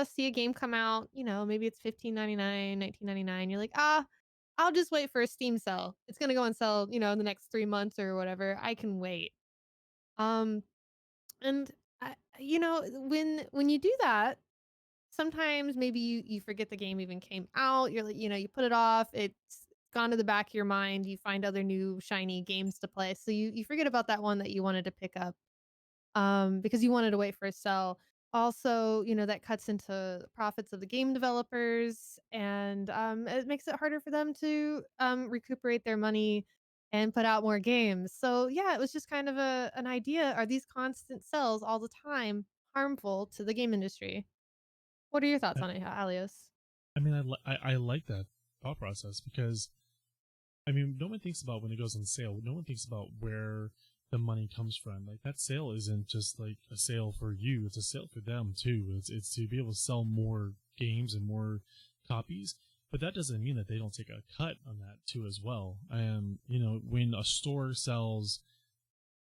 see a game come out, maybe it's 15.99, 19.99. You're like, I'll just wait for a Steam sale. It's gonna go on sale, in the next 3 months or whatever. I can wait. Um, and when you do that, sometimes maybe you forget the game even came out. You're like, you put it off. It's gone to the back of your mind. You find other new shiny games to play. So you forget about that one that you wanted to pick up because you wanted to wait for a sell. Also, that cuts into the profits of the game developers, and it makes it harder for them to recuperate their money and put out more games. So, yeah, it was just kind of an idea. Are these constant sells all the time harmful to the game industry? What are your thoughts I, on it, Alios? I mean, I like that thought process because I mean, no one thinks about when it goes on sale. No one thinks about where the money comes from. Like that sale isn't just like a sale for you; it's a sale for them too. It's to be able to sell more games and more copies. But that doesn't mean that they don't take a cut on that too as well. And when a store sells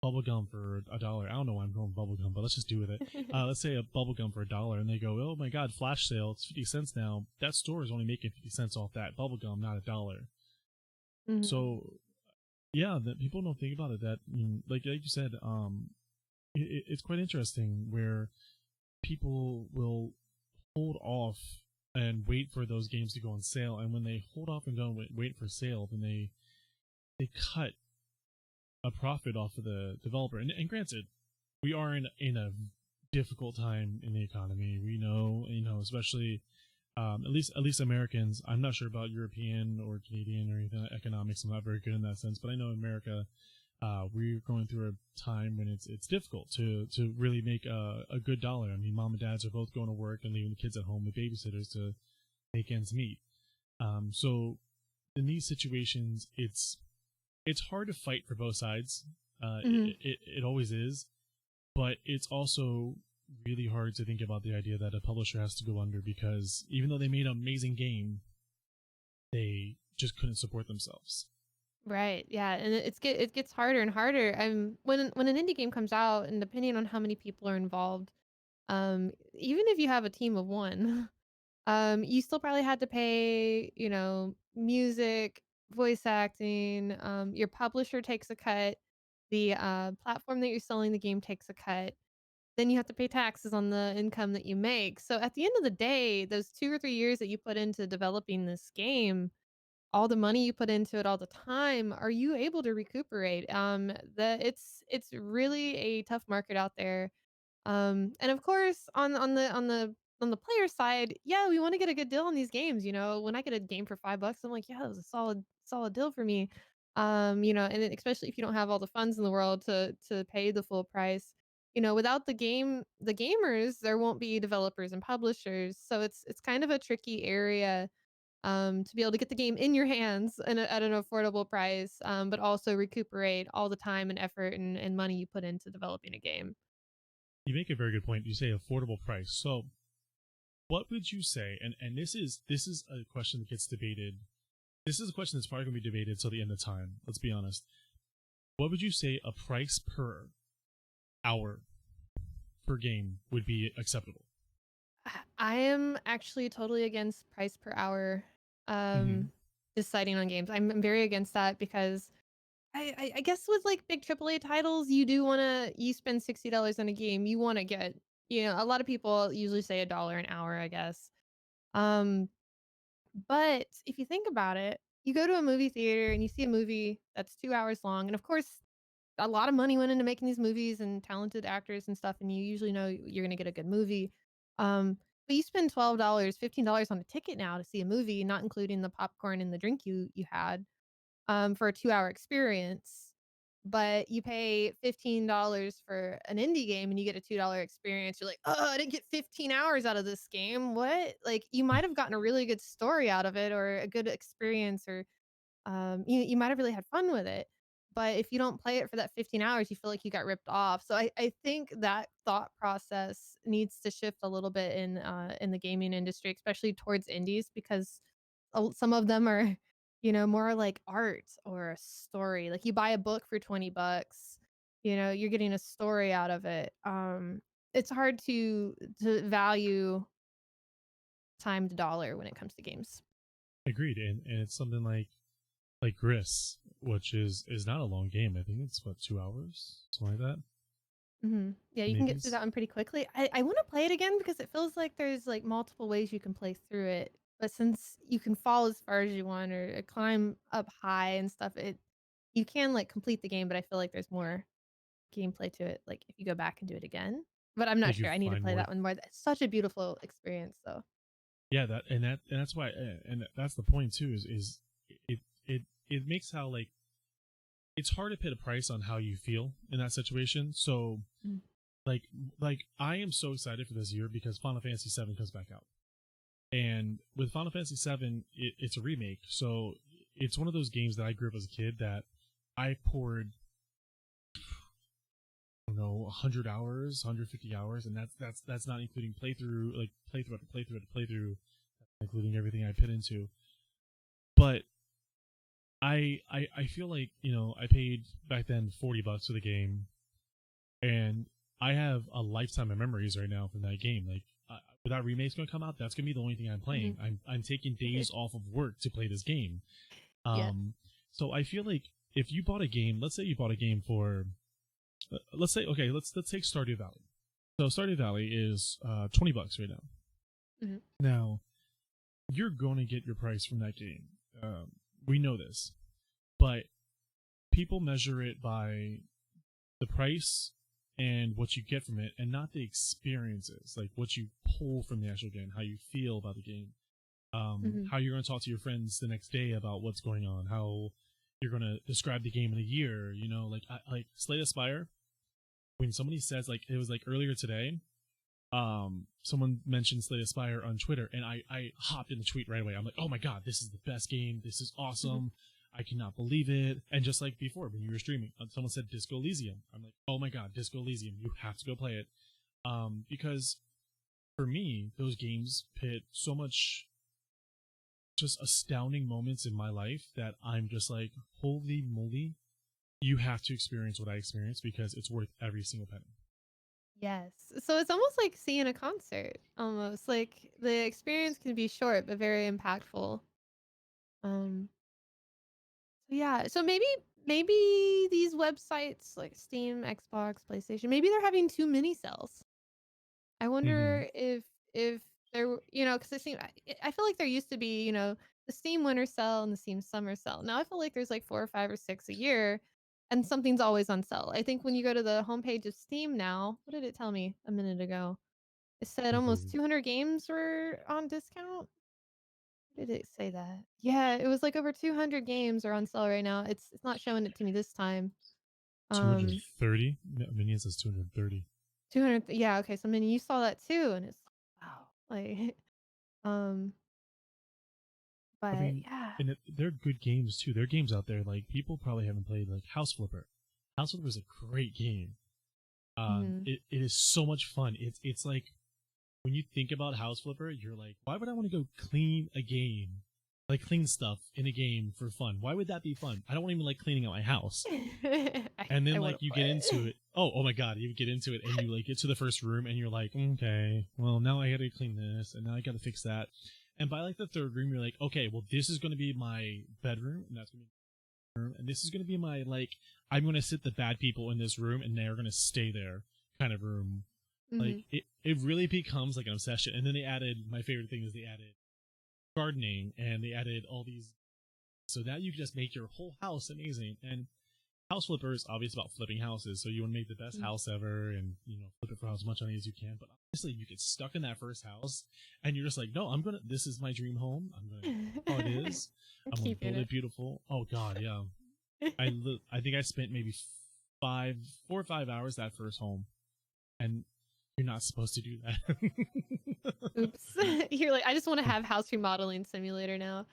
bubblegum for $1, I don't know why I'm going bubblegum, but let's just do with it. Let's say a bubblegum for $1, and they go, "Oh my God, flash sale! It's 50 cents now." That store is only making 50 cents off that bubblegum, not $1. Mhm. So yeah, that people don't think about it. That like you said, it's quite interesting where people will hold off and wait for those games to go on sale, and when they hold off and don't wait for sale, then they cut a profit off of the developer. And granted, we are in a difficult time in the economy. We know, especially at least Americans. I'm not sure about European or Canadian or anything economics. I'm not very good in that sense, but I know in America, we're going through a time when it's difficult to really make a good dollar. I mean, mom and dads are both going to work and leaving the kids at home with babysitters to make ends meet. So in these situations, it's hard to fight for both sides. Mhm. It always is, but it's also really hard to think about the idea that a publisher has to go under because even though they made an amazing game, they just couldn't support themselves. Right. Yeah, and it gets harder and harder. When an indie game comes out, and depending on how many people are involved, even if you have a team of one, you still probably had to pay, music, voice acting. Your publisher takes a cut. The platform that you're selling the game takes a cut. Then you have to pay taxes on the income that you make. So at the end of the day, those 2 or 3 years that you put into developing this game, all the money you put into it, all the time, are you able to recuperate? It's really a tough market out there. And of course, on the player side, yeah, we want to get a good deal on these games. When I get a game for $5, I'm like, yeah, that was a solid deal for me. And especially if you don't have all the funds in the world to pay the full price. Without the gamers, there won't be developers and publishers. So it's kind of a tricky area to be able to get the game in your hands at an affordable price, but also recuperate all the time and effort and money you put into developing a game. You make a very good point. You say affordable price. So what would you say? And this is a question that gets debated. This is a question that's probably going to be debated till the end of time. Let's be honest. What would you say a price per hour per game would be acceptable? I am actually totally against price per hour Mm-hmm. um, deciding on games. I'm very against that because I guess with like big AAA titles, you spend $60 on a game, you want to get a lot of people usually say $1 an hour, I guess. Um, But if you think about it, you go to a movie theater and you see a movie that's 2 hours long, and of course, a lot of money went into making these movies and talented actors and stuff, and you usually know you're gonna get a good movie. But you spend $12, $15 on a ticket now to see a movie, not including the popcorn and the drink you had for a 2-hour experience, but you pay $15 for an indie game and you get a $2 experience. You're like, "Oh, I didn't get 15 hours out of this game. What?" Like, you might have gotten a really good story out of it or a good experience or, you might have really had fun with it. But if you don't play it for that 15 hours, you feel like you got ripped off. So I think that thought process needs to shift a little bit in the gaming industry, especially towards indies because some of them are, more like art or a story. Like you buy a book for 20 bucks, you're getting a story out of it. It's hard to value timed dollar when it comes to games. Agreed, and it's something like Gris, which is not a long game. I think it's what 2 hours, something like that. Yeah, you can Maybe get through that one pretty quickly. I want to play it again because it feels like there's like multiple ways you can play through it. But since you can fall as far as you want or climb up high and stuff, it you can like complete the game. But I feel like there's more gameplay to it. Like if you go back and do it again. But I'm not like you sure. I need to find play more. that one more. It's such a beautiful experience, though. Yeah, that's why, and that's the point too. Is it makes how like it's hard to put a price on how you feel in that situation. So Mm. like like I am so excited for this year because Final Fantasy VII comes back out, and with Final Fantasy VII, it's a remake. So it's one of those games that I grew up as a kid that I poured, I don't know, 100 hours, 150 hours, and that's not including playthrough, like playthrough after playthrough after playthrough, including everything I put into. But I feel like, I paid back then $40 for the game, and I have a lifetime of memories right now from that game. Like, when that remake's gonna come out, that's gonna be the only thing I'm Mhm. playing. I'm taking days off of work to play this game. Yes. Um, so I feel like if you bought a game, let's say you bought a game for, let's say, okay, let's take Stardew Valley. So Stardew Valley is $20 right now. Mhm. Now you're going to get your price from that game. We know this, but people measure it by the price and what you get from it, and not the experiences, like what you pull from the actual game, how you feel about the game, Mhm. how you're going to talk to your friends the next day about what's going on, how you're going to describe the game in a year. Like like Slay the Spire. When somebody says, like, it was like earlier today, someone mentioned Slay the Spire on Twitter, and I hopped in the tweet right away. I'm like, oh my god, this is the best game. This is Mhm. awesome. I cannot believe it. And just like before, when you were streaming, someone said Disco Elysium. I'm like, oh my god, Disco Elysium. You have to go play it. Because for me, those games put so much just astounding moments in my life that I'm just like, holy moly, you have to experience what I experienced because it's worth every single penny. Yes. So it's almost like seeing a concert. Almost like the experience can be short but very impactful. Um yeah, so maybe these websites like Steam, Xbox, PlayStation, maybe they're having too many sales. I Mm-hmm. wonder if there, because it seems I feel like there used to be, the Steam winter sale and the Steam summer sale. Now I feel like there's like 4 or 5 or 6 a year and something's always on sale. I think when you go to the homepage of Steam now, what did it tell me a minute ago? It said almost 200 games were on discount. Did it say that? Yeah, it was like over 200 games are on sale right now. It's not showing it to me this time. Um 230? Minion says 230. 200, yeah, okay, so Minnie, you saw that too and it's wow. Like um I but mean, yeah. and they're good games too. There are games out there like people probably haven't played, like House Flipper. House Flipper is a great game. Mhm. It is so much fun. It's like when you think about House Flipper, you're like, why would I want to go clean a game, like clean stuff in a game for fun? Why would that be fun? I don't even like cleaning out my house. And I then like wouldn't you get play into it. it. Oh my god, you get into it and you like get to the first room and you're like, okay, well now I gotta clean this and now I gotta fix that. And by like the third room, you're like, okay, well this is gonna be my bedroom and that's gonna be my room and this is gonna be my like I'm gonna sit the bad people in this room and they're gonna stay there kind of room. Like Mhm. it really becomes like an obsession. And then they added, my favorite thing is they added gardening and they added all these, so now you can just make your whole house amazing. And House Flipper is obviously about flipping houses, so you want to make the best Mm. house ever and flip it for as much money as you can. But honestly, you get stuck in that first house and you're just like, no, this is my dream home. I'm gonna how it is. I'm I'm gonna keeping build it. it beautiful. Oh god, yeah. I think I spent maybe 4 or 5 hours that first home, and you're not supposed to do that. Oops. You're like, "I just wanna have house remodeling simulator now."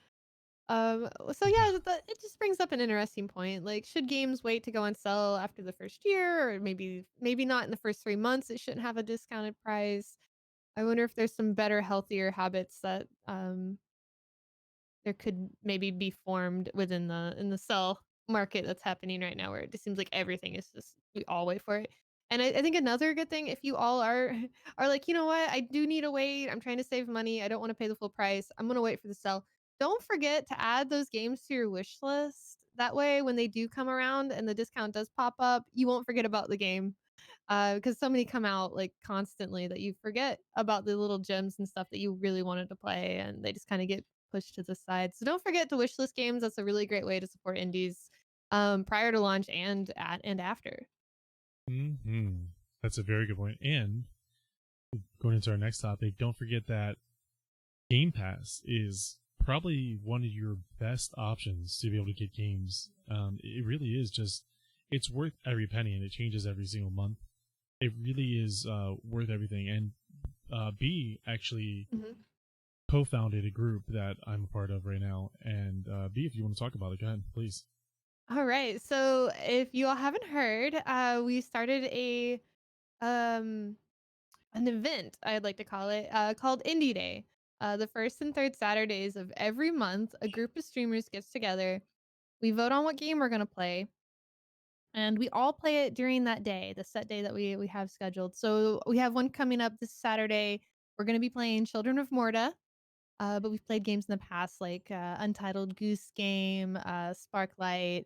So Yeah. yeah, it just brings up an interesting point. Like, should games wait to go on sale after the first year, or maybe not in the first 3 months? It shouldn't have a discounted price. I wonder if there's some better, healthier habits that there could maybe be formed within the in the cell market that's happening right now, where it just seems like everything is just we all wait for it. And I think another good thing, if you all are are like, "You know what? I do need to wait. I'm trying to save money. I don't wanna pay the full price. I'm gonna wait for the sale." Don't forget to add those games to your wish list. That way, when they do come around and the discount does pop up, you won't forget about the game. Because so many come out, like, constantly that you forget about the little gems and stuff that you really wanted to play, and they just kinda get pushed to the side. So don't forget to wishlist games. That's a really great way to support indies, prior to launch and after. Hmm. That's a very good point. And going into our next topic, don't forget that Game Pass is probably one of your best options to be able to get games. It really is just, it's worth every penny, and it changes every single month. It really is worth everything. And B actually Mhm. co-founded a group that I'm a part of right now. And B, if you want to talk about it, go ahead, please. All right. So if you all haven't heard, we started um an event, I'd like to call it, called Indie Day. The first and third Saturdays of every month, a group of streamers gets together. We vote on what game we're gonna play, and we all play it during that day, the set day that we have scheduled. So we have one coming up this Saturday. We're gonna be playing Children of Morta. But we've played games in the past like Untitled Goose Game, Sparklight,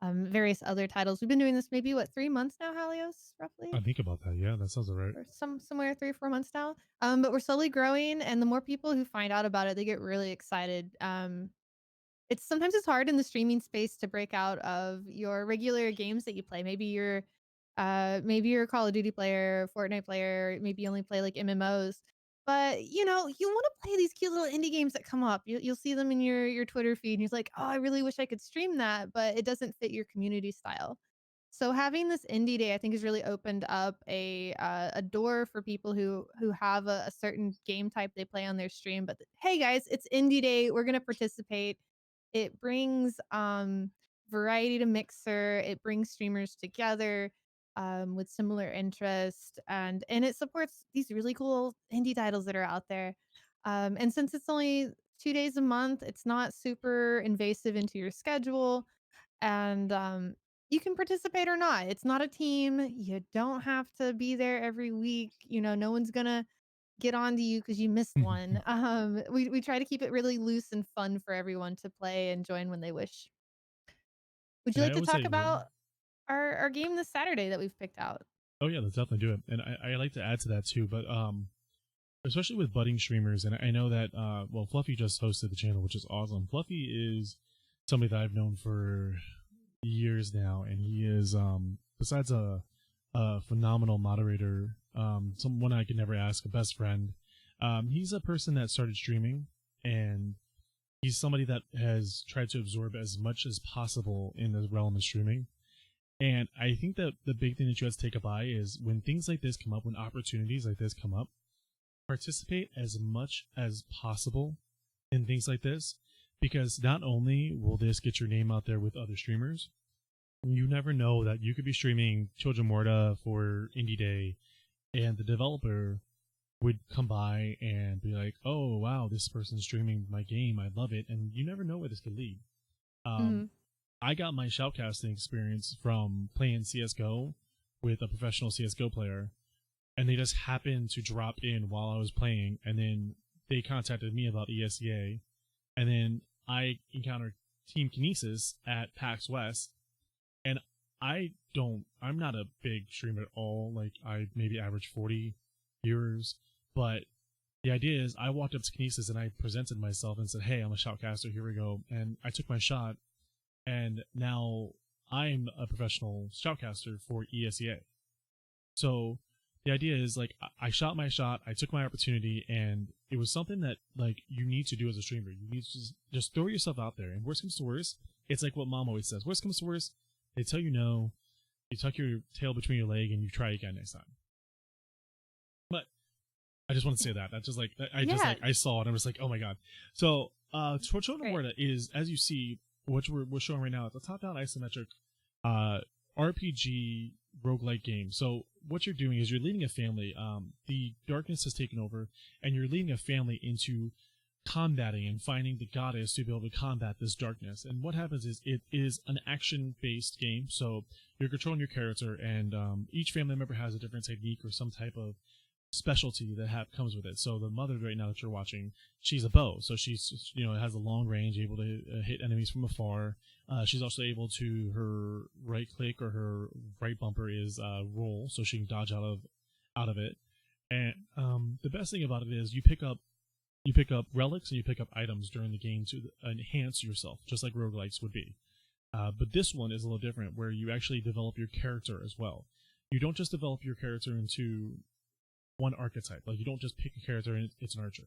various other titles. We've been doing this maybe what 3 months now, Halios, roughly, I think about that. Yeah, that sounds all right. or somewhere 3 or 4 months now. But we're slowly growing, and the more people who find out about it, they get really excited. It's sometimes it's hard in the streaming space to break out of your regular games that you play. Maybe you're a Call of Duty player, Fortnite player, maybe you only play like MMOs. But you want to play these cute little indie games that come up. You'll see them in your Twitter feed, and you're like, oh, I really wish I could stream that, but it doesn't fit your community style. So having this indie day, I think, has really opened up a door for people who have a certain game type they play on their stream. But hey, guys, it's indie day. We're gonna participate. It brings variety to Mixer. It brings streamers together with similar interest, and it supports these really cool indie titles that are out there. And since it's only 2 days a month, it's not super invasive into your schedule, and you can participate or not. It's not a team. You don't have to be there every week. No one's gonna get on to you because you missed one. We try to keep it really loose and fun for everyone to play and join when they wish. Would you And I like to always talk say, about our game this Saturday that we've picked out? oh yeah, let's definitely do it. And I like to add to that too, but especially with budding streamers, and I know that well, Fluffy just hosted the channel, which is awesome. Fluffy is somebody that I've known for years now, and he is besides a phenomenal moderator, someone I could never ask, a best friend. He's a person that started streaming, and he's somebody that has tried to absorb as much as possible in the realm of streaming. And I think that the big thing that you have to take a by is when things like this come up, when opportunities like this come up, participate as much as possible in things like this, because not only will this get your name out there with other streamers, you never know that you could be streaming Children Morta for Indie Day, and the developer would come by and be like, "Oh wow, this person's streaming my game. I love it," and you never know where this could lead. Um, Mhm. I got my shoutcasting experience from playing CS:GO with a professional CS:GO player, and they just happened to drop in while I was playing, and then they contacted me about ESEA, and then I encountered Team Kinesis at PAX West, and I'm not a big streamer at all. Like, I maybe average 40 viewers, but the idea is I walked up to Kinesis and I presented myself and said, "Hey, I'm a shoutcaster. Here we go." And I took my shot, and now I'm a professional shoutcaster for ESEA. So the idea is, like, I shot my shot, I took my opportunity, and it was something that, like, you need to do as a streamer. You need to just throw yourself out there. And worst comes to worst, it's like what Mom always says: worst comes to worst, they tell you no, you tuck your tail between your leg, and you try again next time. But I just want to say that. That's just like, I just, Yeah, like, I saw it and I was like, oh my god. So, Children of great. Morta is, as you see, what we're showing right now, it's a top-down isometric uh, RPG roguelike game. So what you're doing is you're leading a family. The darkness has taken over, and you're leading a family into combating and finding the goddess to be able to combat this darkness. And what happens is it is an action-based game, so you're controlling your character, and each family member has a different technique or some type of specialty that comes with it. So the mother right now that you're watching, she's a bow, so she's has a long range, able to hit enemies from afar. She's also able to, her right click or her right bumper is roll, so she can dodge out of it. And the best thing about it is you pick up relics and you pick up items during the game to enhance yourself, just like roguelikes would be. But this one is a little different, where you actually develop your character as well. You don't just develop your character into one archetype. Like, you don't just pick a character and it's an archer.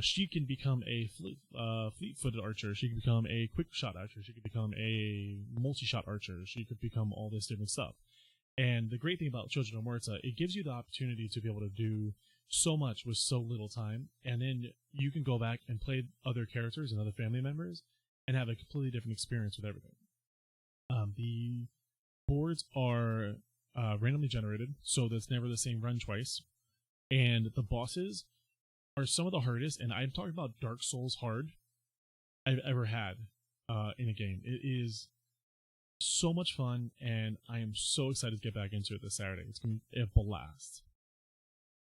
She can become a fleet-footed archer. She can become a quick-shot archer. She could become a multi-shot archer. She could become all this different stuff. And the great thing about Children of Morta, it gives you the opportunity to be able to do so much with so little time, and then you can go back and play other characters and other family members and have a completely different experience with everything. The boards are randomly generated, so that's never the same run twice. And the bosses are some of the hardest, and I'm talking about Dark Souls hard, I've ever had in a game. It is so much fun, and I am so excited to get back into it this Saturday. It's going to be a blast.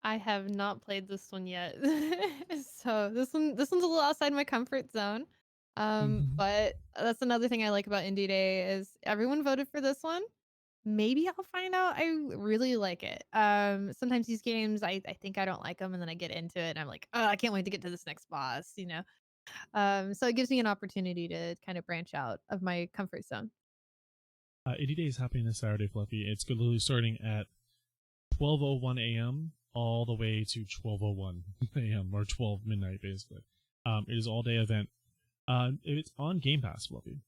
I have not played this one yet. So this one's a little outside my comfort zone. But that's another thing I like about Indie Day is everyone voted for this one. Maybe I'll find out I really like it. Sometimes these games I think I don't like them, and then I get into it and I'm like, "Oh, I can't wait to get to this next boss," you know? So it gives me an opportunity to kind of branch out of my comfort zone. Indie Day is happening this Saturday, Fluffy. It's literally starting at 12:01 a.m. all the way to 12:01 a.m. or 12 midnight, basically. It is all day event. It's on Game Pass, Fluffy.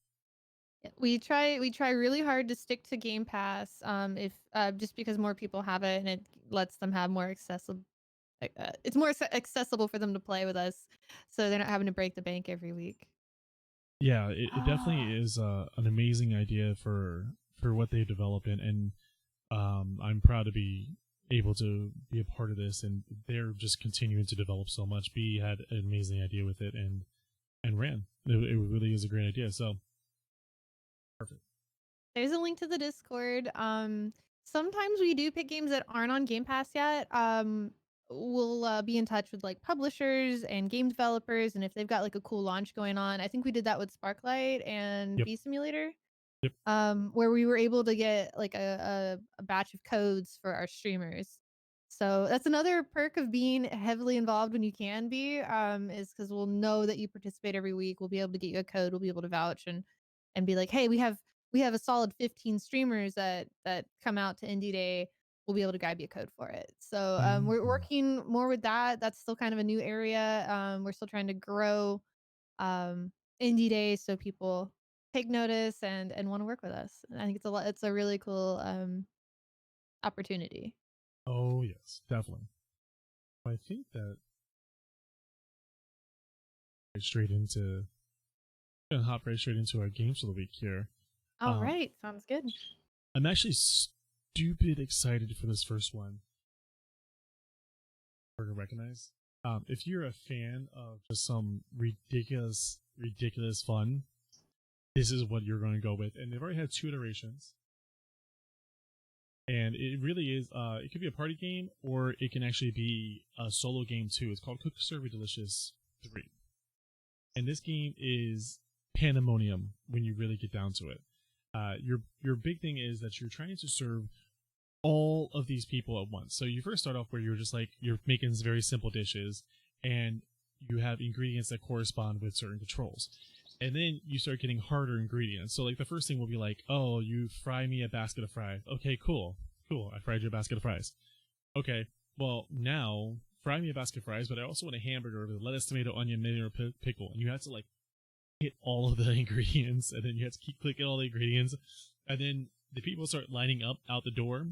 Yeah, we try really hard to stick to Game Pass, if just because more people have it and it lets them have more accessible. It's more accessible for them to play with us, so they're not having to break the bank every week. Yeah, it definitely is an amazing idea for what they've developed, and I'm proud to be able to be a part of this, and they're just continuing to develop so much. B had an amazing idea with it and ran. It really is a great idea. So perfect. There's a link to the Discord. Sometimes we do pick games that aren't on Game Pass yet. We'll be in touch with like publishers and game developers, and if they've got like a cool launch going on, I think we did that with Sparklight and Yep. Bee Simulator. Yep. Where we were able to get like a batch of codes for our streamers. So that's another perk of being heavily involved when you can be, is because we'll know that you participate every week. We'll be able to get you a code. We'll be able to vouch and be like, hey, we have a solid 15 streamers that come out to Indie Day. We'll be able to grab you a code for it. So we're Mhm. working more with that. That's still kind of a new area. We're still trying to grow um, Indie Day so people take notice and want to work with us. And I think it's a really cool opportunity. Oh yes, definitely. I think that straight into gonna hop right straight into our games for the week here. All Um, right, sounds good. I'm actually stupid excited for this first one. We're gonna recognize. If you're a fan of just some ridiculous fun, this is what you're going to go with. And they've already had 2 iterations, and it really is. It could be a party game, or it can actually be a solo game too. It's called Cook Serve Delicious 3, and this game is pandemonium when you really get down to it. Your big thing is that you're trying to serve all of these people at once. So you first start off where you're just like, you're making very simple dishes, and you have ingredients that correspond with certain controls. And then you start getting harder ingredients. So like the first thing will be like, oh, you fry me a basket of fries. Okay, cool. I fried you a basket of fries. Okay, well now fry me a basket of fries, but I also want a hamburger with lettuce, tomato, onion, mayo, or pickle. And you have to like hit all of the ingredients, and then you have to keep clicking all the ingredients, and then the people start lining up out the door,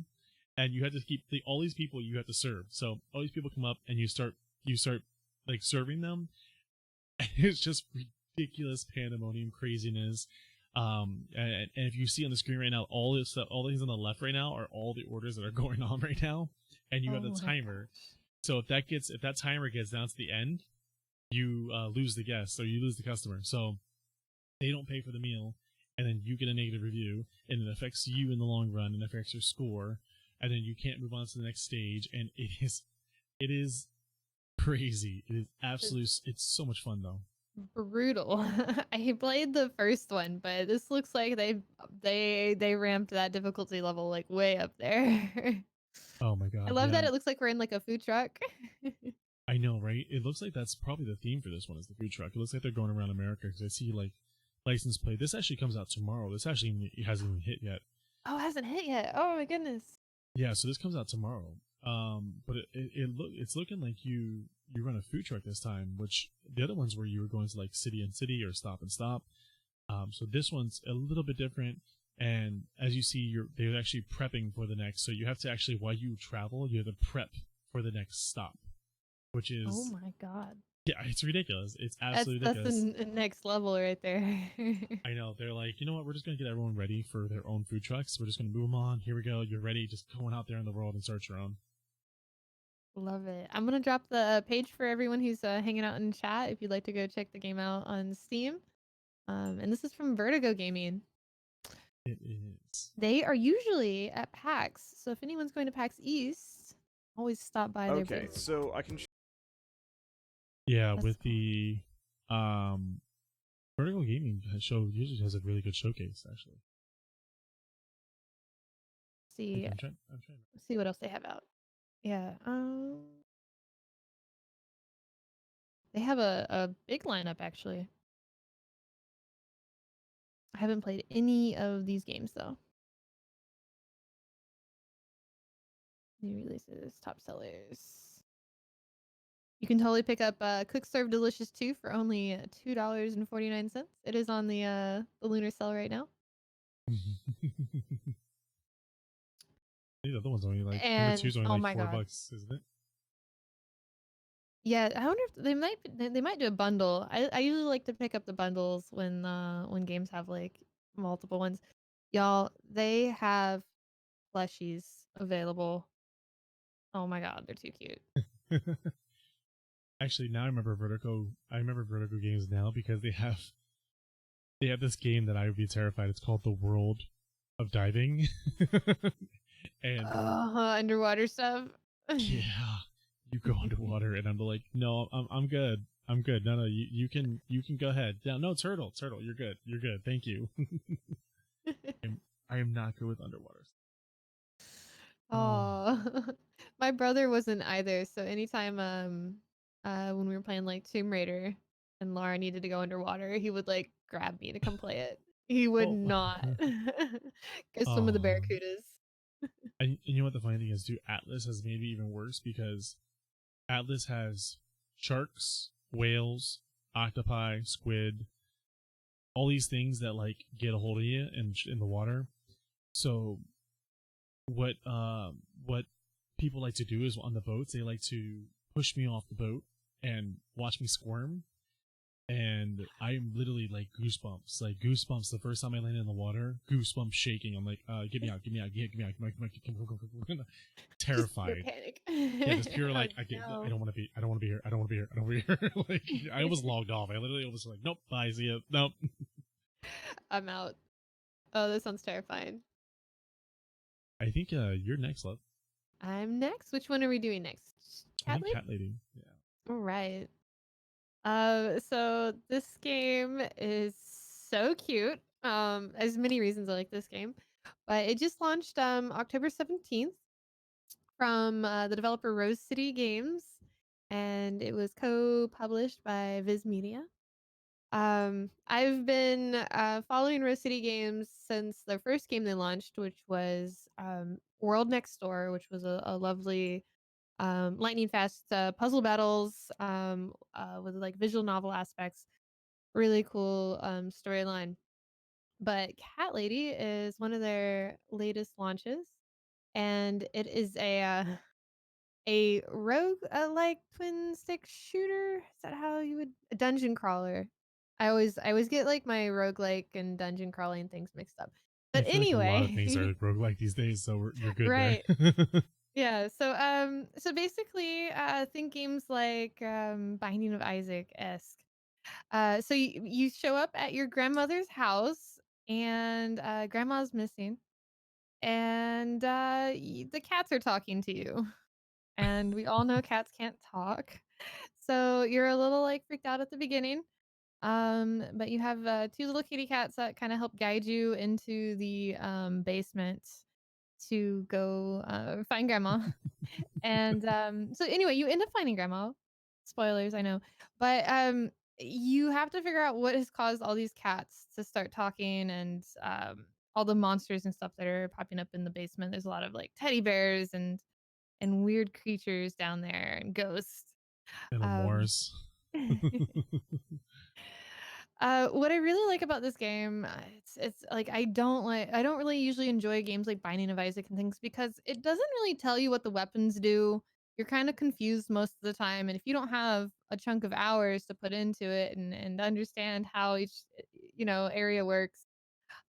and you have to keep all these people you have to serve. So all these people come up, and you start like serving them. It's just ridiculous pandemonium craziness. And if you see on the screen right now, all this stuff, all the things on the left right now are all the orders that are going on right now, and you have the Oh my timer. gosh. So if that timer gets down to the end, you lose the guest or you lose the customer. So they don't pay for the meal, and then you get a negative review, and it affects you in the long run and affects your score, and then you can't move on to the next stage, and it is crazy. It is absolute. It's so much fun though. Brutal. I played the first one, but this looks like they ramped that difficulty level like way up there. Oh my I god, love yeah. that it looks like we're in like a food truck. I know, right? It looks like that's probably the theme for this one is the food truck. It looks like they're going around America because I see like license plate. This actually comes out tomorrow. This actually hasn't even hit yet. Oh, it hasn't hit yet. Oh my goodness. Yeah, so this comes out tomorrow. But it's looking like you run a food truck this time, which the other ones where you were going to like city and city or stop and stop. So this one's a little bit different. And as you see, they're actually prepping for the next. So you have to actually, while you travel, you have to prep for the next stop, which Oh is my god. yeah, it's ridiculous. It's That's absolutely that's ridiculous. the next level right there. I know. They're like, you know what? We're just gonna get everyone ready for their own food trucks. We're just gonna move them on. Here we go. You're ready. Just going out there in the world and start your own. Love it. I'm gonna drop the page for everyone who's hanging out in chat if you'd like to go check the game out on Steam. And this is from Vertigo Gaming. It is. They are usually at PAX, so if anyone's going to PAX East, always stop by their Okay, booth. so I can. Yeah, That's with cool. the Vertical Gaming show usually has a really good showcase actually. See, I'm trying. see what else they have out. Yeah. They have a big lineup actually. I haven't played any of these games though. New releases, top sellers. You can totally pick up Quick Serve Delicious 2 for only $2.49. It is on the Lunar Cell right now. The other one's only like number And two's only oh like my god. $4, isn't it? Yeah, I wonder if they might do a bundle. I usually like to pick up the bundles when games have like multiple ones. Y'all, they have plushies available. Oh my god, they're too cute. Actually, now I remember Vertigo. I remember Vertigo games now because they have this game that I would be terrified. It's called The World of Diving, and Underwater stuff. yeah, you go underwater, and I'm like, no, I'm good. I'm good. No, you can go ahead. Yeah, no, turtle, you're good. You're good. Thank you. I am not good with underwater. Oh, my brother wasn't either. So anytime when we were playing like Tomb Raider and Laura needed to go underwater, he would like grab me to come play it. He would Oh, not get some of the oh. barracudas. And you know what the funny thing is, too? Atlas has maybe even worse because Atlas has sharks, whales, octopi, squid, all these things that like get a hold of you in the water. So what people like to do is on the boats they like to push me off the boat and watch me squirm, and I'm literally like goosebumps the first time I landed in the water, goosebumps shaking. I'm like, get me out, get me out, get me out, come, terrified. Panic. Yeah, just pure like Oh, no. I don't want to be here, I don't want to be here, I don't want to be here. Like I almost logged off. I literally was like, nope, bye, see ya, nope. I'm out. Oh, this sounds terrifying. I think you're next, love. I'm next. Which one are we doing next? I Cat think Lady? Cat Lady. Yeah. All right. So this game is so cute. There's many reasons I like this game, but it just launched October 17th from the developer Rose City Games, and it was co-published by Viz Media. I've been following Rose City Games since their first game they launched, which was World Next Door, which was a lovely lightning fast puzzle battles with like visual novel aspects. Really cool storyline. But Cat Lady is one of their latest launches, and it is a rogue like twin stick shooter. Is that how you would a dungeon crawler? I always get like my roguelike and dungeon crawling things mixed up. I But feel like a lot of anyway, things are roguelike these days, so you're good right. there. Yeah, so basically, think games like, Binding of Isaac-esque. So you show up at your grandmother's house and, grandma's missing, and, the cats are talking to you, and we all know cats can't talk. So you're a little, like, freaked out at the beginning, but you have, 2 little kitty cats that kinda help guide you into the, basement to go, find grandma. And, so anyway, you end up finding grandma. Spoilers, I know. But, you have to figure out what has caused all these cats to start talking and, all the monsters and stuff that are popping up in the basement. There's a lot of, like, teddy bears and weird creatures down there and ghosts. Um Animorphs. What I really like about this game, it's like I don't really usually enjoy games like Binding of Isaac and things because it doesn't really tell you what the weapons do. You're kind of confused most of the time, and if you don't have a chunk of hours to put into it and understand how each area works,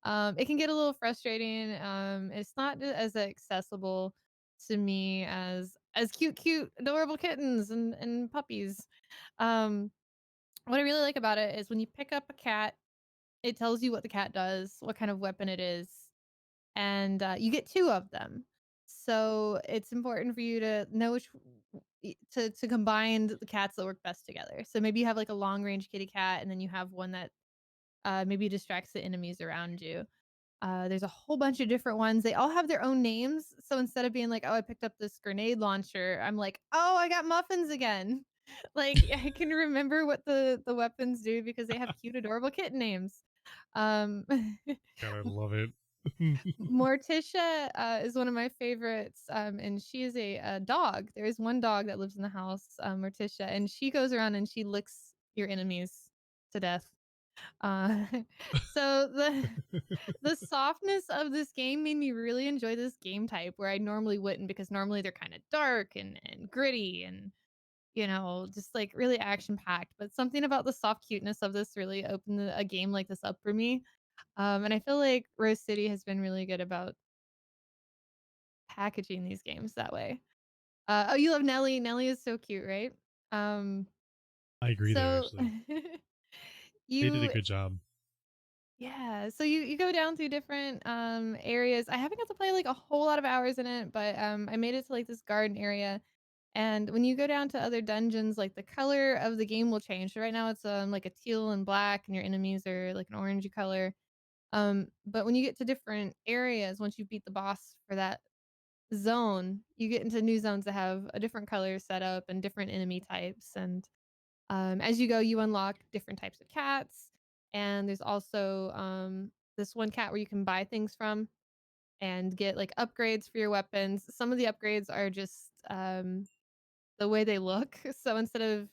it can get a little frustrating. It's not as accessible to me as cute adorable kittens and puppies. Um, what I really like about it is when you pick up a cat, it tells you what the cat does, what kind of weapon it is, and, you get 2 of them. So, it's important for you to know which to combine the cats that work best together. So, maybe you have, like, a long range kitty cat, and then you have one that, maybe distracts the enemies around you. There's a whole bunch of different ones. They all have their own names. So, instead of being like, "Oh, I picked up this grenade launcher," I'm like, "Oh, I got muffins again." Like, I can remember what the weapons do because they have cute, adorable kitten names. Um, God, I love it. Morticia, is one of my favorites, and she is a dog. There is one dog that lives in the house, Morticia, and she goes around and she licks your enemies to death. Uh, so the softness of this game made me really enjoy this game type where I normally wouldn't because normally they're kind of dark and gritty and just like really action packed. But something about the soft cuteness of this really opened a game like this up for me. And I feel like Rose City has been really good about packaging these games that way. Oh, you love Nelly. Nelly is so cute, right? Um, I agree there, so actually. They did a you good job. Yeah, so you go down through different, areas. I haven't got to play, like, a whole lot of hours in it, but, I made it to, like, this garden area, and when you go down to other dungeons, like, the color of the game will change. So right now it's, like, a teal and black, and your enemies are, like, an orangey color. But when you get to different areas, once you beat the boss for that zone, you get into new zones that have a different color setup and different enemy types, and as you go, you unlock different types of cats, and there's also this one cat where you can buy things from and get like upgrades for your weapons. Some of the upgrades are just the way they look. So instead of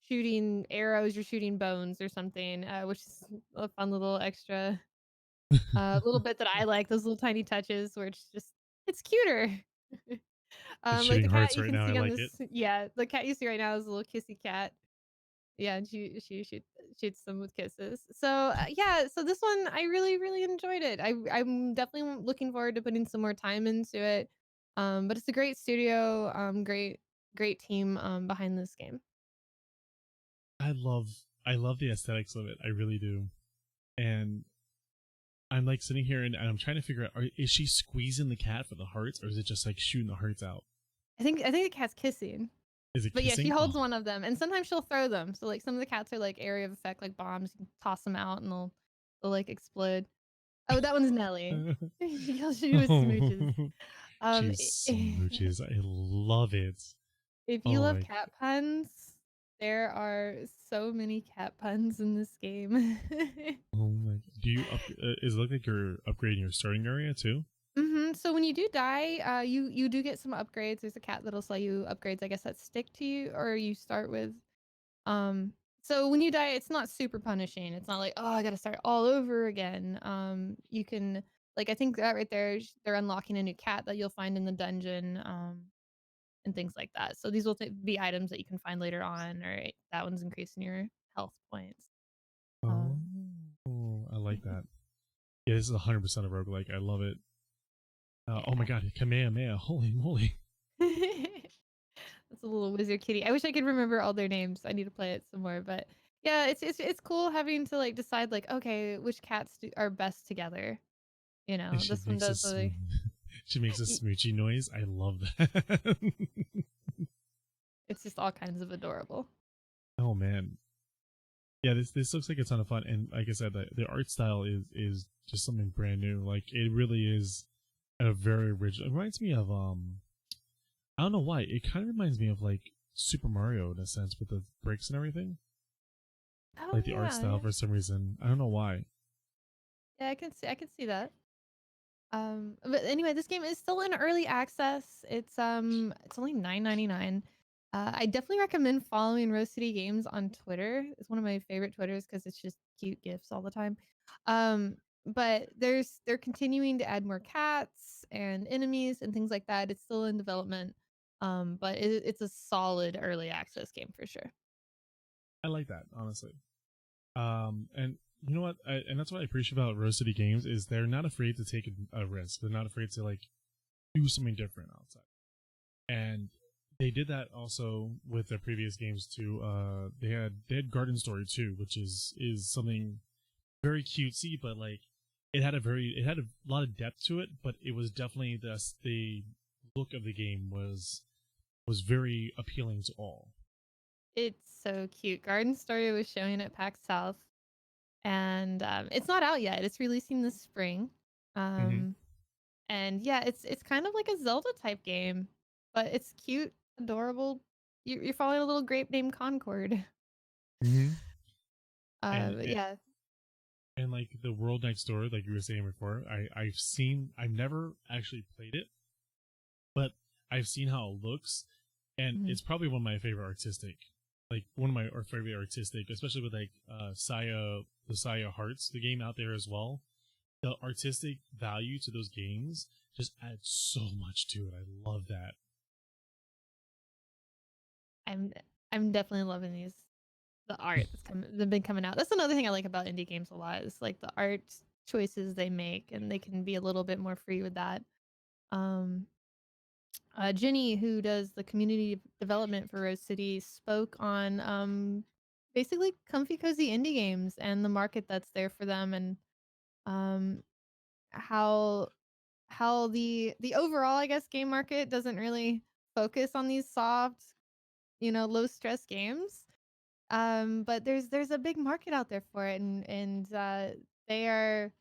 shooting arrows, you're shooting bones or something, which is a fun little extra little bit that I like. Those little tiny touches where it's cuter. It's Like shooting the cat hearts you right can now. I see on like it. this, yeah, the cat you see right now is a little kissy cat. Yeah, and shoots them with kisses. So, yeah, so this one, I really, really enjoyed it. I'm definitely looking forward to putting some more time into it. But it's a great studio, great team, behind this game. I love the aesthetics of it. I really do. And I'm like sitting here and I'm trying to figure out: is she squeezing the cat for the hearts, or is it just like shooting the hearts out? I think the cat's kissing. Is it But yeah, she kissing? holds Oh, one of them, and sometimes she'll throw them. So, like, some of the cats are like area of effect, like bombs. You can toss them out and they'll like explode. Oh, that one's Nelly. She was oh, smooches. Um, she's smooches. I love it. If you Oh love my! cat puns, there are so many cat puns in this game. Oh my! Do you up? Is it look like you're upgrading your starting area too? So when you do die, you do get some upgrades. There's a cat that'll sell you upgrades, I guess, that stick to you or you start with. Um, so when you die, it's not super punishing. It's not like, oh, I gotta start all over again. You can like I think that right there, they're unlocking a new cat that you'll find in the dungeon. And things like that. So these will be items that you can find later on, or that one's increasing your health points. Oh, Um, I like that. Yeah, this is 100% a roguelike. I love it. Oh my Yeah. god, Kamehameha! Holy moly! That's a little wizard kitty. I wish I could remember all their names. I need to play it some more, but yeah, it's cool having to like decide like okay, which cats are best together. You And know, she this one makes a does the she makes a y- smoochy noise. I love that. it's just all kinds of adorable. Oh man, yeah. This looks like a ton of fun, and like I said, the art style is just something brand new. Like it really is a very original. It reminds me of I don't know why. It kind of reminds me of like Super Mario in a sense with the bricks and everything. Oh Like the art yeah, style yeah. for some reason. I don't know why. Yeah, I can see that. But anyway, this game is still in early access. It's only 9.99. I definitely recommend following Rose City Games on Twitter. It's one of my favorite Twitters because it's just cute gifs all the time. But they're continuing to add more cats and enemies and things like that. It's still in development. But it's a solid early access game for sure. I like that honestly. And you know what? And that's what I appreciate about Rose City Games is they're not afraid to take a risk. They're not afraid to like do something different outside. And they did that also with their previous games too. They had Garden Story too, which is something very cutesy, but like it had a lot of depth to it, but it was definitely the look of the game was very appealing to all. It's so cute. Garden Story was showing at PAX South, and it's not out yet. It's releasing this spring. Mm-hmm. Um, and yeah, it's kind of like a Zelda type game, but it's cute, adorable. You're following a little grape named Concord. Mm-hmm. And, But and yeah. and like the world next door, like you were saying before, I've never actually played it, but I've seen how it looks, and Mhm. it's probably one of my favorite artistic, like one of my or favorite artistic, especially with like Saya Hearts, the game out there as well. The artistic value to those games just adds so much to it. I love that. I'm I'm definitely loving the art that's been coming out. That's another thing I like about indie games a lot is like the art choices they make, and they can be a little bit more free with that. Um, Jenny, who does the community development for Rose City, spoke on basically comfy cozy indie games and the market that's there for them, and um, how the overall I guess game market doesn't really focus on these soft, low stress games. But there's a big market out there for it, and they are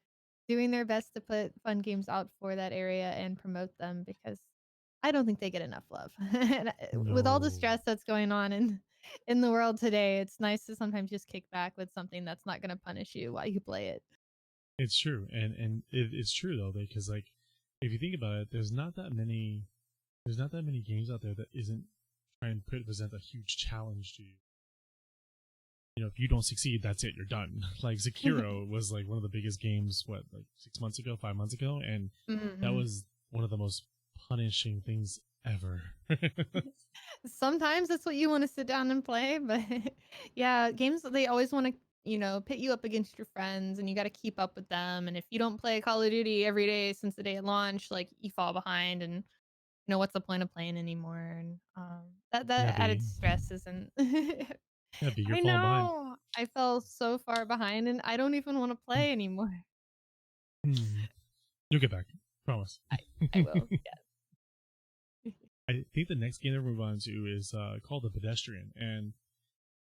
doing their best to put fun games out for that area and promote them because I don't think they get enough love. And with all the No, stress that's going on in the world today, it's nice to sometimes just kick back with something that's not going to punish you while you play it. it's true, and it's true though because like if you think about it, there's not that many games out there that isn't trying to present a huge challenge to you. You know, if you don't succeed, that's it. You're done. Like Sekiro was like one of the biggest games, what, like 6 months ago, 5 months ago, and that Mhm. was one of the most punishing things ever. Sometimes that's what you want to sit down and play, but yeah, games they always want to, pit you up against your friends and you got to keep up with them. And if you don't play Call of Duty every day since the day it launched, like you fall behind and what's the point of playing anymore? And Yeah, that added B. stress isn't Yeah, B. You're I falling behind. know. I fell so far behind and I don't even want to play anymore. Hmm. You'll get back. Promise. I I will. Yeah. I think the next game that we're move on to is called The Pedestrian, and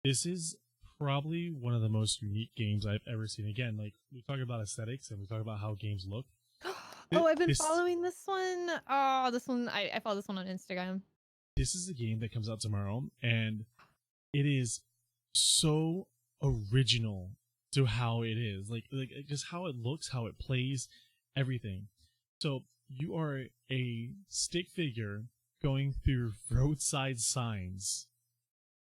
this is probably one of the most unique games I've ever seen. Again, like we talk about aesthetics and we talk about how games look. Oh, I've been This following this one. Oh, this one I follow this one on Instagram. this is a game that comes out tomorrow, and it is so original to how it is, like just how it looks, how it plays, everything. So you are a stick figure going through roadside signs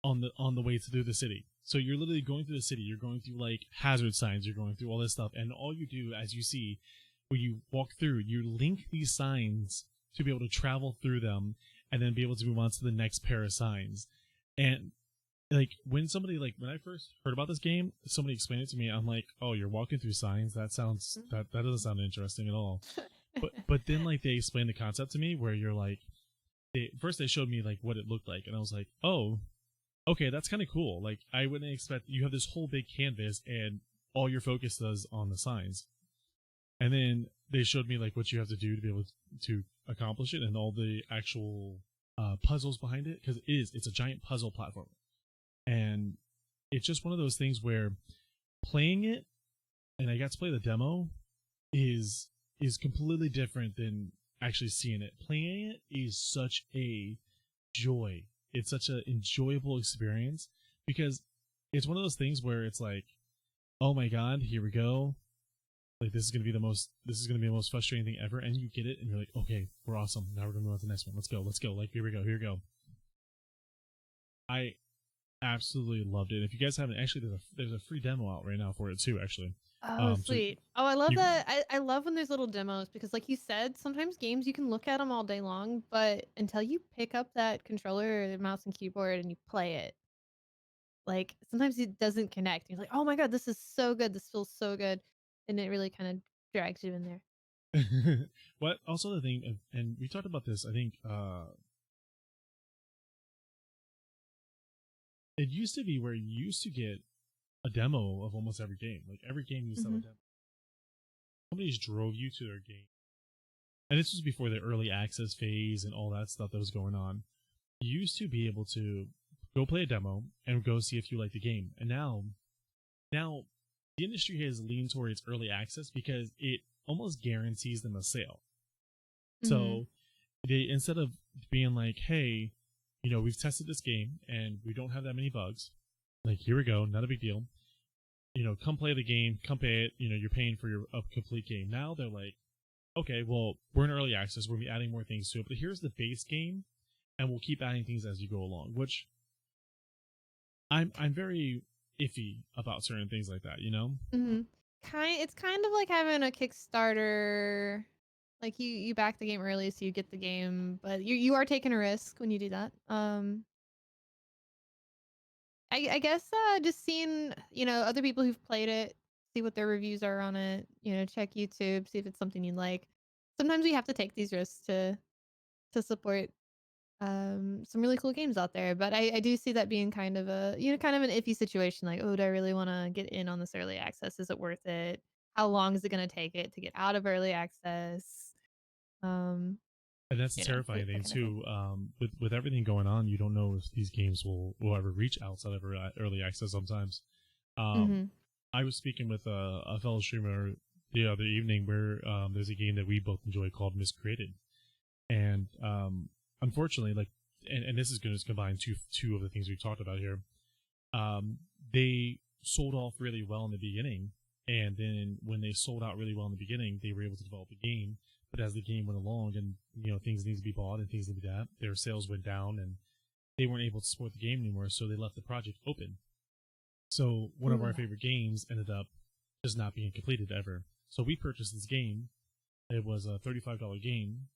on the way through the city. So you're literally going through the city. You're going through like hazard signs. You're going through all this stuff, and all you do, as you see, when you walk through, you link these signs to be able to travel through them, and then be able to move on to the next pair of signs. And like when I first heard about this game, somebody explained it to me. I'm like, oh, you're walking through signs. That sounds that doesn't sound interesting at all. but then like they explained the concept to me where you're like, first they showed me like what it looked like, and I was like, oh, okay, that's kind of cool. Like I wouldn't expect you have this whole big canvas and all your focus is on the signs, and then they showed me like what you have to do to be able to accomplish it and all the actual puzzles behind it, because it's a giant puzzle platform, and it's just one of those things where playing it, and I got to play the demo, is completely different than actually seeing it. Playing it is such a joy. It's such an enjoyable experience because it's one of those things where it's like, oh my god, here we go. Like this is gonna be the most frustrating thing ever, and you get it, and you're like, okay, we're awesome. Now we're gonna move on to the next one. Let's go. Like here we go. I absolutely loved it. If you guys haven't, actually, there's a free demo out right now for it too. Actually, Oh, so sweet. Oh, I love you that. I love when there's little demos because, like you said, sometimes games you can look at them all day long, but until you pick up that controller or the mouse and keyboard and you play it, like sometimes it doesn't connect. You're like, oh my god, this is so good. This feels so good, and it really kind of drags you in there. what also the thing, and we talked about this. I think it used to be where you used to get a demo of almost every game. Like every game used to have a Hmm. demo. Companies drove you to their game, and this was before the early access phase and all that stuff that was going on. You used to be able to go play a demo and go see if you like the game. And now the industry has leaned towards early access because it almost guarantees them a sale. Hmm. So they, instead of being like, hey, we've tested this game and we don't have that many bugs. Like, here we go, not a big deal. Come play the game, come pay it. You're paying for your complete game. Now they're like, okay, well, we're in early access. We're gonna be adding more things to it, but here's the base game, and we'll keep adding things as you go along. Which I'm very iffy about certain things like that. Hmm. It's kind of like having a Kickstarter. Like you back the game early, so you get the game, but you are taking a risk when you do that. I guess, just seeing, other people who've played it, see what their reviews are on it, check YouTube, see if it's something you like. Sometimes we have to take these risks to support, some really cool games out there, but I do see that being kind of kind of an iffy situation, like, "Oh, do I really wanna get in on this early access? Is it worth it? How long is it gonna take it to get out of early access?" Um, And that's the that terrifying thing kind of thing. too. With everything going on, you don't know if these games will ever reach outside of early access. Sometimes, um, Mhm. I was speaking with a fellow streamer the other evening where there's a game that we both enjoy called Miscreated, and unfortunately, like, and this is going to combine two of the things we've talked about here. They sold off really well in the beginning, and then when they sold out really well in the beginning, they were able to develop a game. But as the game went along, and things need to be bought and things need to be that, their sales went down, and they weren't able to support the game anymore. So they left the project open. So one of our Ooh. favorite games ended up just not being completed ever. So we purchased this game. It was a $35 game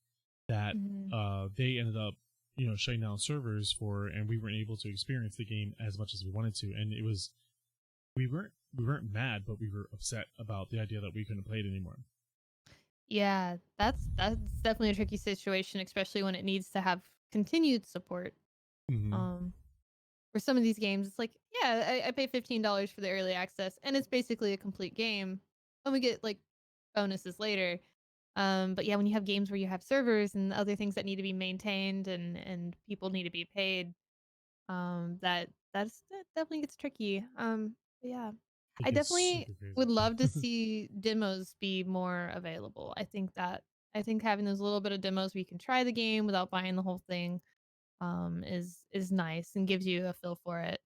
that Mhm. they ended up shutting down servers for, and we weren't able to experience the game as much as we wanted to. And it was, we weren't mad, but we were upset about the idea that we couldn't play it anymore. Yeah, that's definitely a tricky situation, especially when it needs to have continued support. Mm-hmm. Um, for some of these games, it's like, yeah, I pay $15 for the early access, and it's basically a complete game, and we get like bonuses later. But yeah, when you have games where you have servers and other things that need to be maintained and people need to be paid, that definitely gets tricky. But yeah, It I gets definitely super crazy. would love to see demos be more available. I think having those little bit of demos where you can try the game without buying the whole thing, is nice and gives you a feel for it.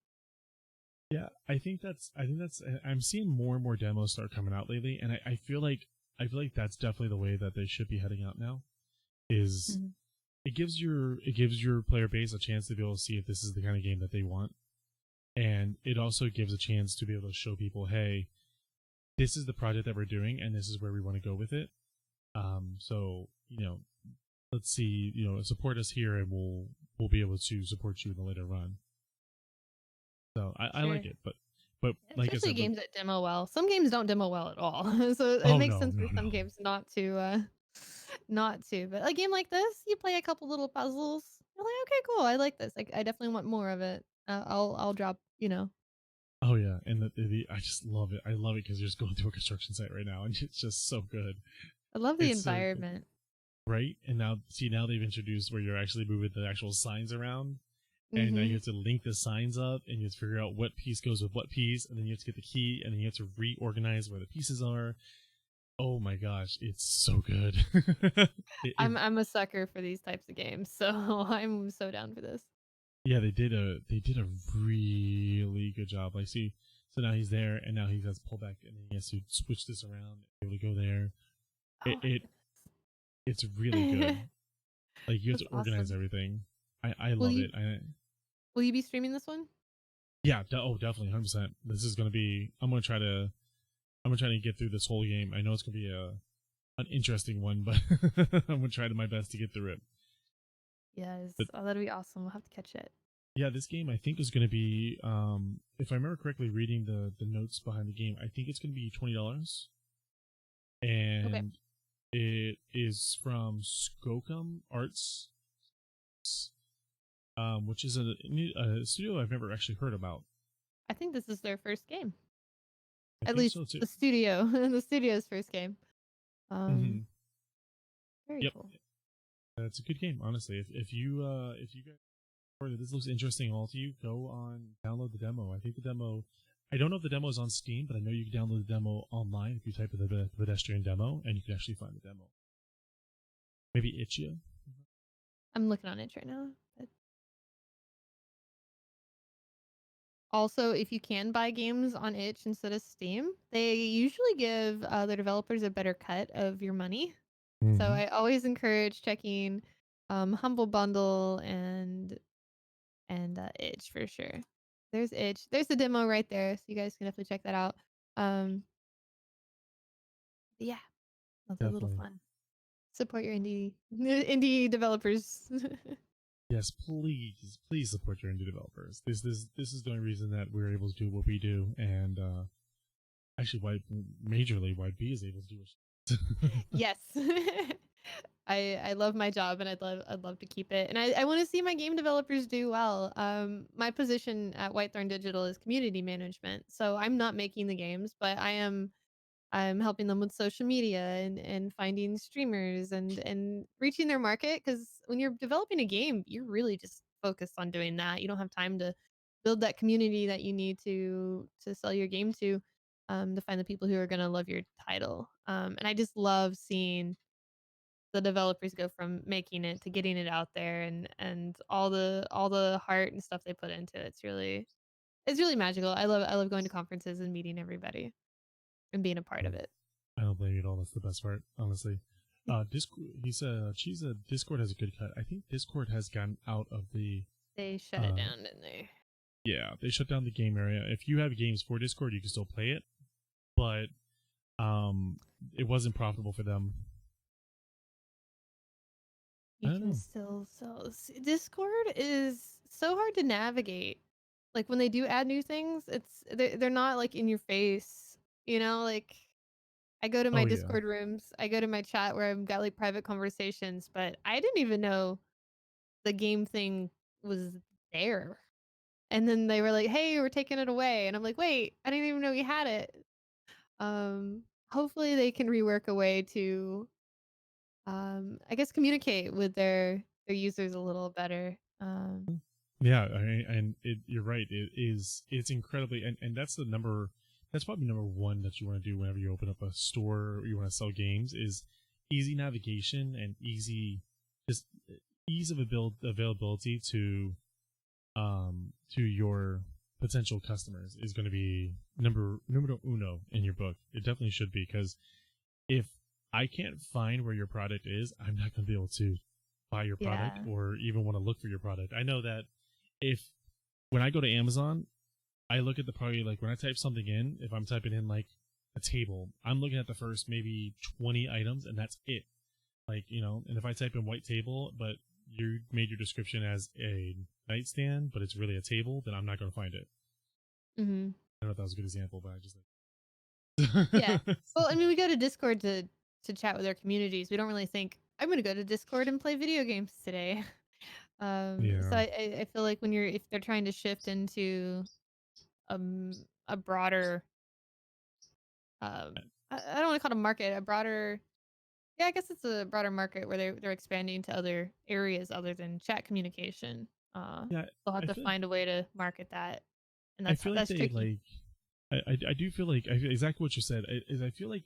Yeah, I think that's I'm seeing more and more demos start coming out lately, and I feel like that's definitely the way that they should be heading out now. Is Mhm. it gives your player base a chance to be able to see if this is the kind of game that they want, and it also gives a chance to be able to show people, hey, this is the project that we're doing, and this is where we want to go with it. So let's see, support us here, and we'll be able to support you in the later run. So I Sure. like it, but like I Especially said, games that demo well. Some games don't demo well at all. So it oh makes no, sense no, for no. some games not to not to. But a game like this, you play a couple little puzzles. You're like, okay, cool. I like this. Like, I definitely want more of it. I'll drop. Oh yeah, and I just love it. I love it because you're just going through a construction site right now, and it's just so good. I love the It's so good, environment. right? And now they've introduced where you're actually moving the actual signs around, and now you Hmm. have to link the signs up, and you have to figure out what piece goes with what piece, and then you have to get the key, and then you have to reorganize where the pieces are. Oh my gosh, it's so good. I'm a sucker for these types of games, so I'm so down for this. Yeah, they did a really good job. Like, see, so now he's there, and now he has to pull back, and then he has to switch this around, and be able to go there. Oh It, my it it's really good. goodness. Like, you have That's to organize awesome. everything. I Will love you it. I will you be streaming this one? Yeah, definitely 100%. This is gonna be. I'm gonna try to get through this whole game. I know it's gonna be an interesting one, but I'm gonna try to my best to get through it. Yes. But Oh, that'd be awesome. We'll have to catch it. yeah, this game I think is gonna be. If I remember correctly, reading the notes behind the game, I think it's gonna be $20, Okay. and it is from Skocum Arts, which is a studio I've never actually heard about. I think this is their first game. I At think least so too. the studio, the studio's first game. Um, Hmm. Very Yep, cool. it's a good game. Honestly, if you guys, or if this looks interesting all to you, go on download the demo. I think the demo. I don't know if the demo is on Steam, but I know you can download the demo online if you type in the pedestrian demo, and you can actually find the demo. Maybe Itch.io. I'm looking on it right now. But also, if you can buy games on itch instead of Steam, they usually give the developers a better cut of your money. So Mm-hmm. I always encourage checking Humble Bundle and itch for sure. There's itch. There's the demo right there, so you guys can definitely check that out. Um, yeah, that's a little Definitely. fun. Support your indie developers. Yes, please support your indie developers. This is the only reason that we're able to do what we do, and actually, why majorly why B is able to do what. Yes. I love my job and I'd love to keep it. And I want to see my game developers do well. My position at Whitethorn Digital is community management. So I'm not making the games, but I'm helping them with social media and finding streamers and reaching their market cuz when you're developing a game, you're really just focused on doing that. You don't have time to build that community that you need to sell your game to find the people who are going to love your title. And I just love seeing the developers go from making it to getting it out there and all the heart and stuff they put into it. It's really magical. I love going to conferences and meeting everybody and being a part of it. I don't blame you at all. That's the best part, honestly. Discord. He said, "She said Discord has a good cut." I think Discord has gotten out of the. They shut it Uh, down, didn't they? yeah, they shut down the game area. If you have games for Discord, you can still play it, but um, it wasn't profitable for them. I You don't can know. still Discord is so hard to navigate. Like when they do add new things, they're not like in your face, like I go to my Oh yeah. Discord rooms, I go to my chat where I've got like private conversations, but I didn't even know the game thing was there. And then they were like, "Hey, we're taking it away." And I'm like, "Wait, I didn't even know we had it." Hopefully they can rework a way to I guess communicate with their users a little better. Yeah, and you're right. It's incredibly, and that's the number. That's probably number one that you want to do whenever you open up a store or you want to sell games is easy navigation and just ease of availability to your potential customers is going to be numero uno in your book. It definitely should be because if I can't find where your product is, I'm not going to be able to buy your product Yeah. or even want to look for your product. I know that if when I go to Amazon, I look at the probably like when I type something in, if I'm typing in like a table, I'm looking at the first maybe 20 items and that's it. Like, and if I type in white table, but you made your description as a nightstand, but it's really a table, then I'm not going to find it. Mhm. I don't know if that was a good example, but I just Yeah. like. Well, I mean, we go to Discord to chat with our communities. We don't really think I'm gonna go to Discord and play video games today. So Yeah. I feel like when you're if they're trying to shift into a broader I don't want to call it a market, a broader yeah, I guess it's a broader market where they're expanding to other areas other than chat communication. Yeah, They'll have I to feel like find a way to market that, and I feel like that's they tricky. like I do feel like I feel exactly what you said. Is I feel like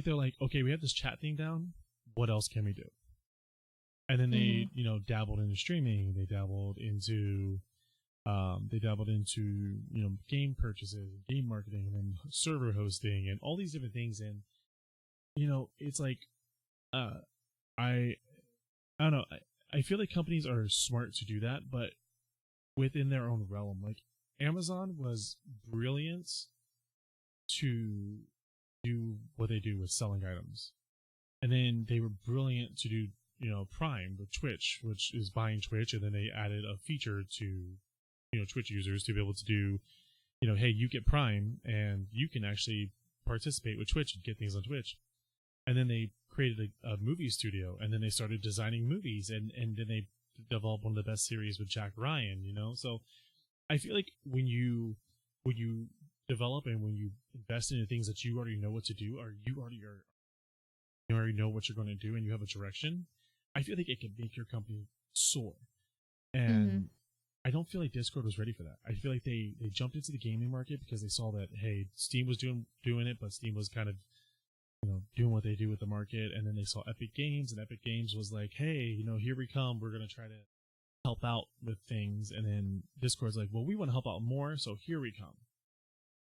they're like, okay, we have this chat thing down. What else can we do? And then Hmm. they, dabbled into streaming. They dabbled into, game purchases, game marketing, and then server hosting, and all these different things. And it's like, uh, I, I don't know. I feel like companies are smart to do that, but within their own realm. Like Amazon was brilliant to do what they do with selling items. And then they were brilliant to do, Prime with Twitch, which is buying Twitch, and then they added a feature to, Twitch users to be able to do, hey, you get Prime and you can actually participate with Twitch and get things on Twitch. And then they created a movie studio, and then they started designing movies, and then they developed one of the best series with Jack Ryan, So I feel like when you develop and when you invest into things that you already know what to do, or you already know what you're going to do, and you have a direction, I feel like it can make your company soar. Hmm. And I don't feel like Discord was ready for that. I feel like they jumped into the gaming market because they saw that, hey, Steam was doing it, but Steam was kind of, doing what they do with the market, and then they saw Epic Games, and Epic Games was like, hey, here we come, we're gonna try to help out with things, and then Discord's like, well, we want to help out more, so here we come.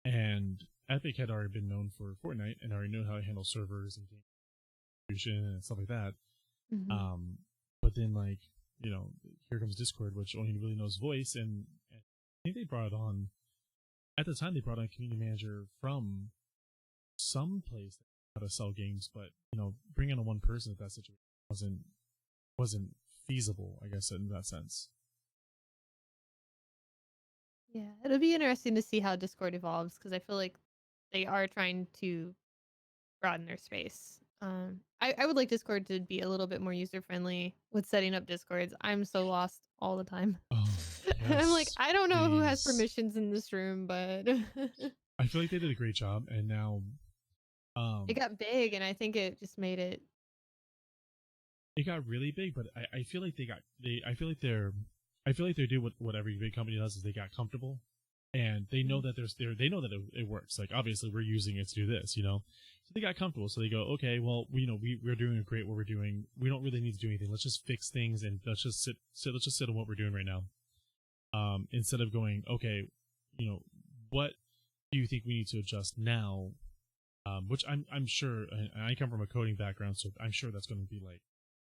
And Epic had already been known for Fortnite and already knew how to handle servers and game distribution and stuff like that. Hmm. Um, but then like, here comes Discord, which only really knows voice, and I think they brought on at the time they brought on a community manager from some place that knew how to sell games, but bringing on one person at that situation wasn't feasible, I guess, in that sense. Yeah, it'll be interesting to see how Discord evolves because I feel like they are trying to broaden their space. I would like Discord to be a little bit more user friendly with setting up Discords. I'm so lost all the time. Oh I'm like, yes, I don't know who has please. permissions in this room, but I feel like they did a great job, and now it um, got big, and I think it just made it. it got really big. But I feel like I feel like they do what every big company does is they got comfortable, and they know Mhm. that they know that it works. Like obviously we're using it to do this, So they got comfortable. So they go, okay, well, we're doing great what we're doing. We don't really need to do anything. Let's just fix things, and let's just sit on what we're doing right now. Instead of going, okay, what do you think we need to adjust now? Which I'm sure, and I come from a coding background, so I'm sure that's going to be like,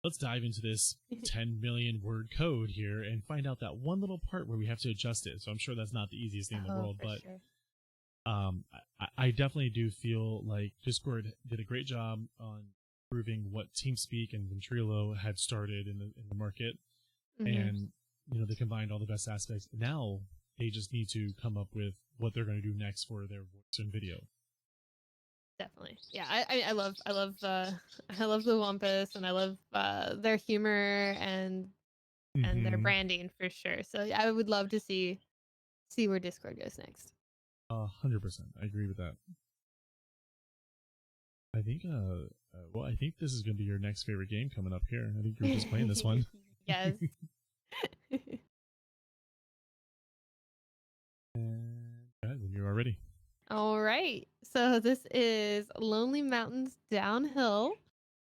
let's dive into this 10 million word code here and find out that one little part where we have to adjust it. So I'm sure that's not the easiest thing in the Oh, world, for but sure. I definitely do feel like Discord did a great job on proving what TeamSpeak and Ventrilo had started in the market, Hmm. and they combined all the best aspects. Now they just need to come up with what they're going to do next for their voice and video. Definitely. Yeah, I love the Wampus, and I love their humor and their Mm-hmm. branding for sure. So yeah, I would love to see where Discord goes next. 100%. I agree with that. I think, well, I think this is going to be your next favorite game coming up here. I think you were just playing this one. Yes. And go ahead when you are ready. All right. So this is Lonely Mountains Downhill.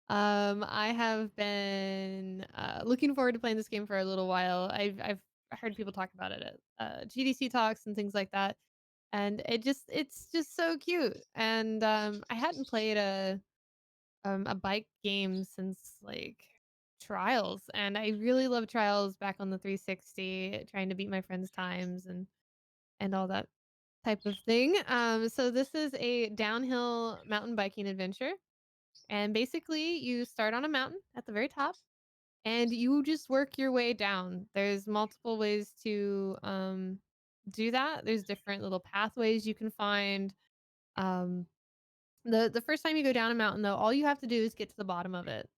I have been looking forward to playing this game for a little while. I've heard people talk about it at GDC talks and things like that, and it's just so cute. And I hadn't played a bike game since like Trials, and I really love Trials back on the 360, trying to beat my friends' times and all that type of thing. So this is a downhill mountain biking adventure, and basically you start on a mountain at the very top, and you just work your way down. There's multiple ways to do that. There's different little pathways you can find. Um, the first time you go down a mountain, though, all you have to do is get to the bottom of it.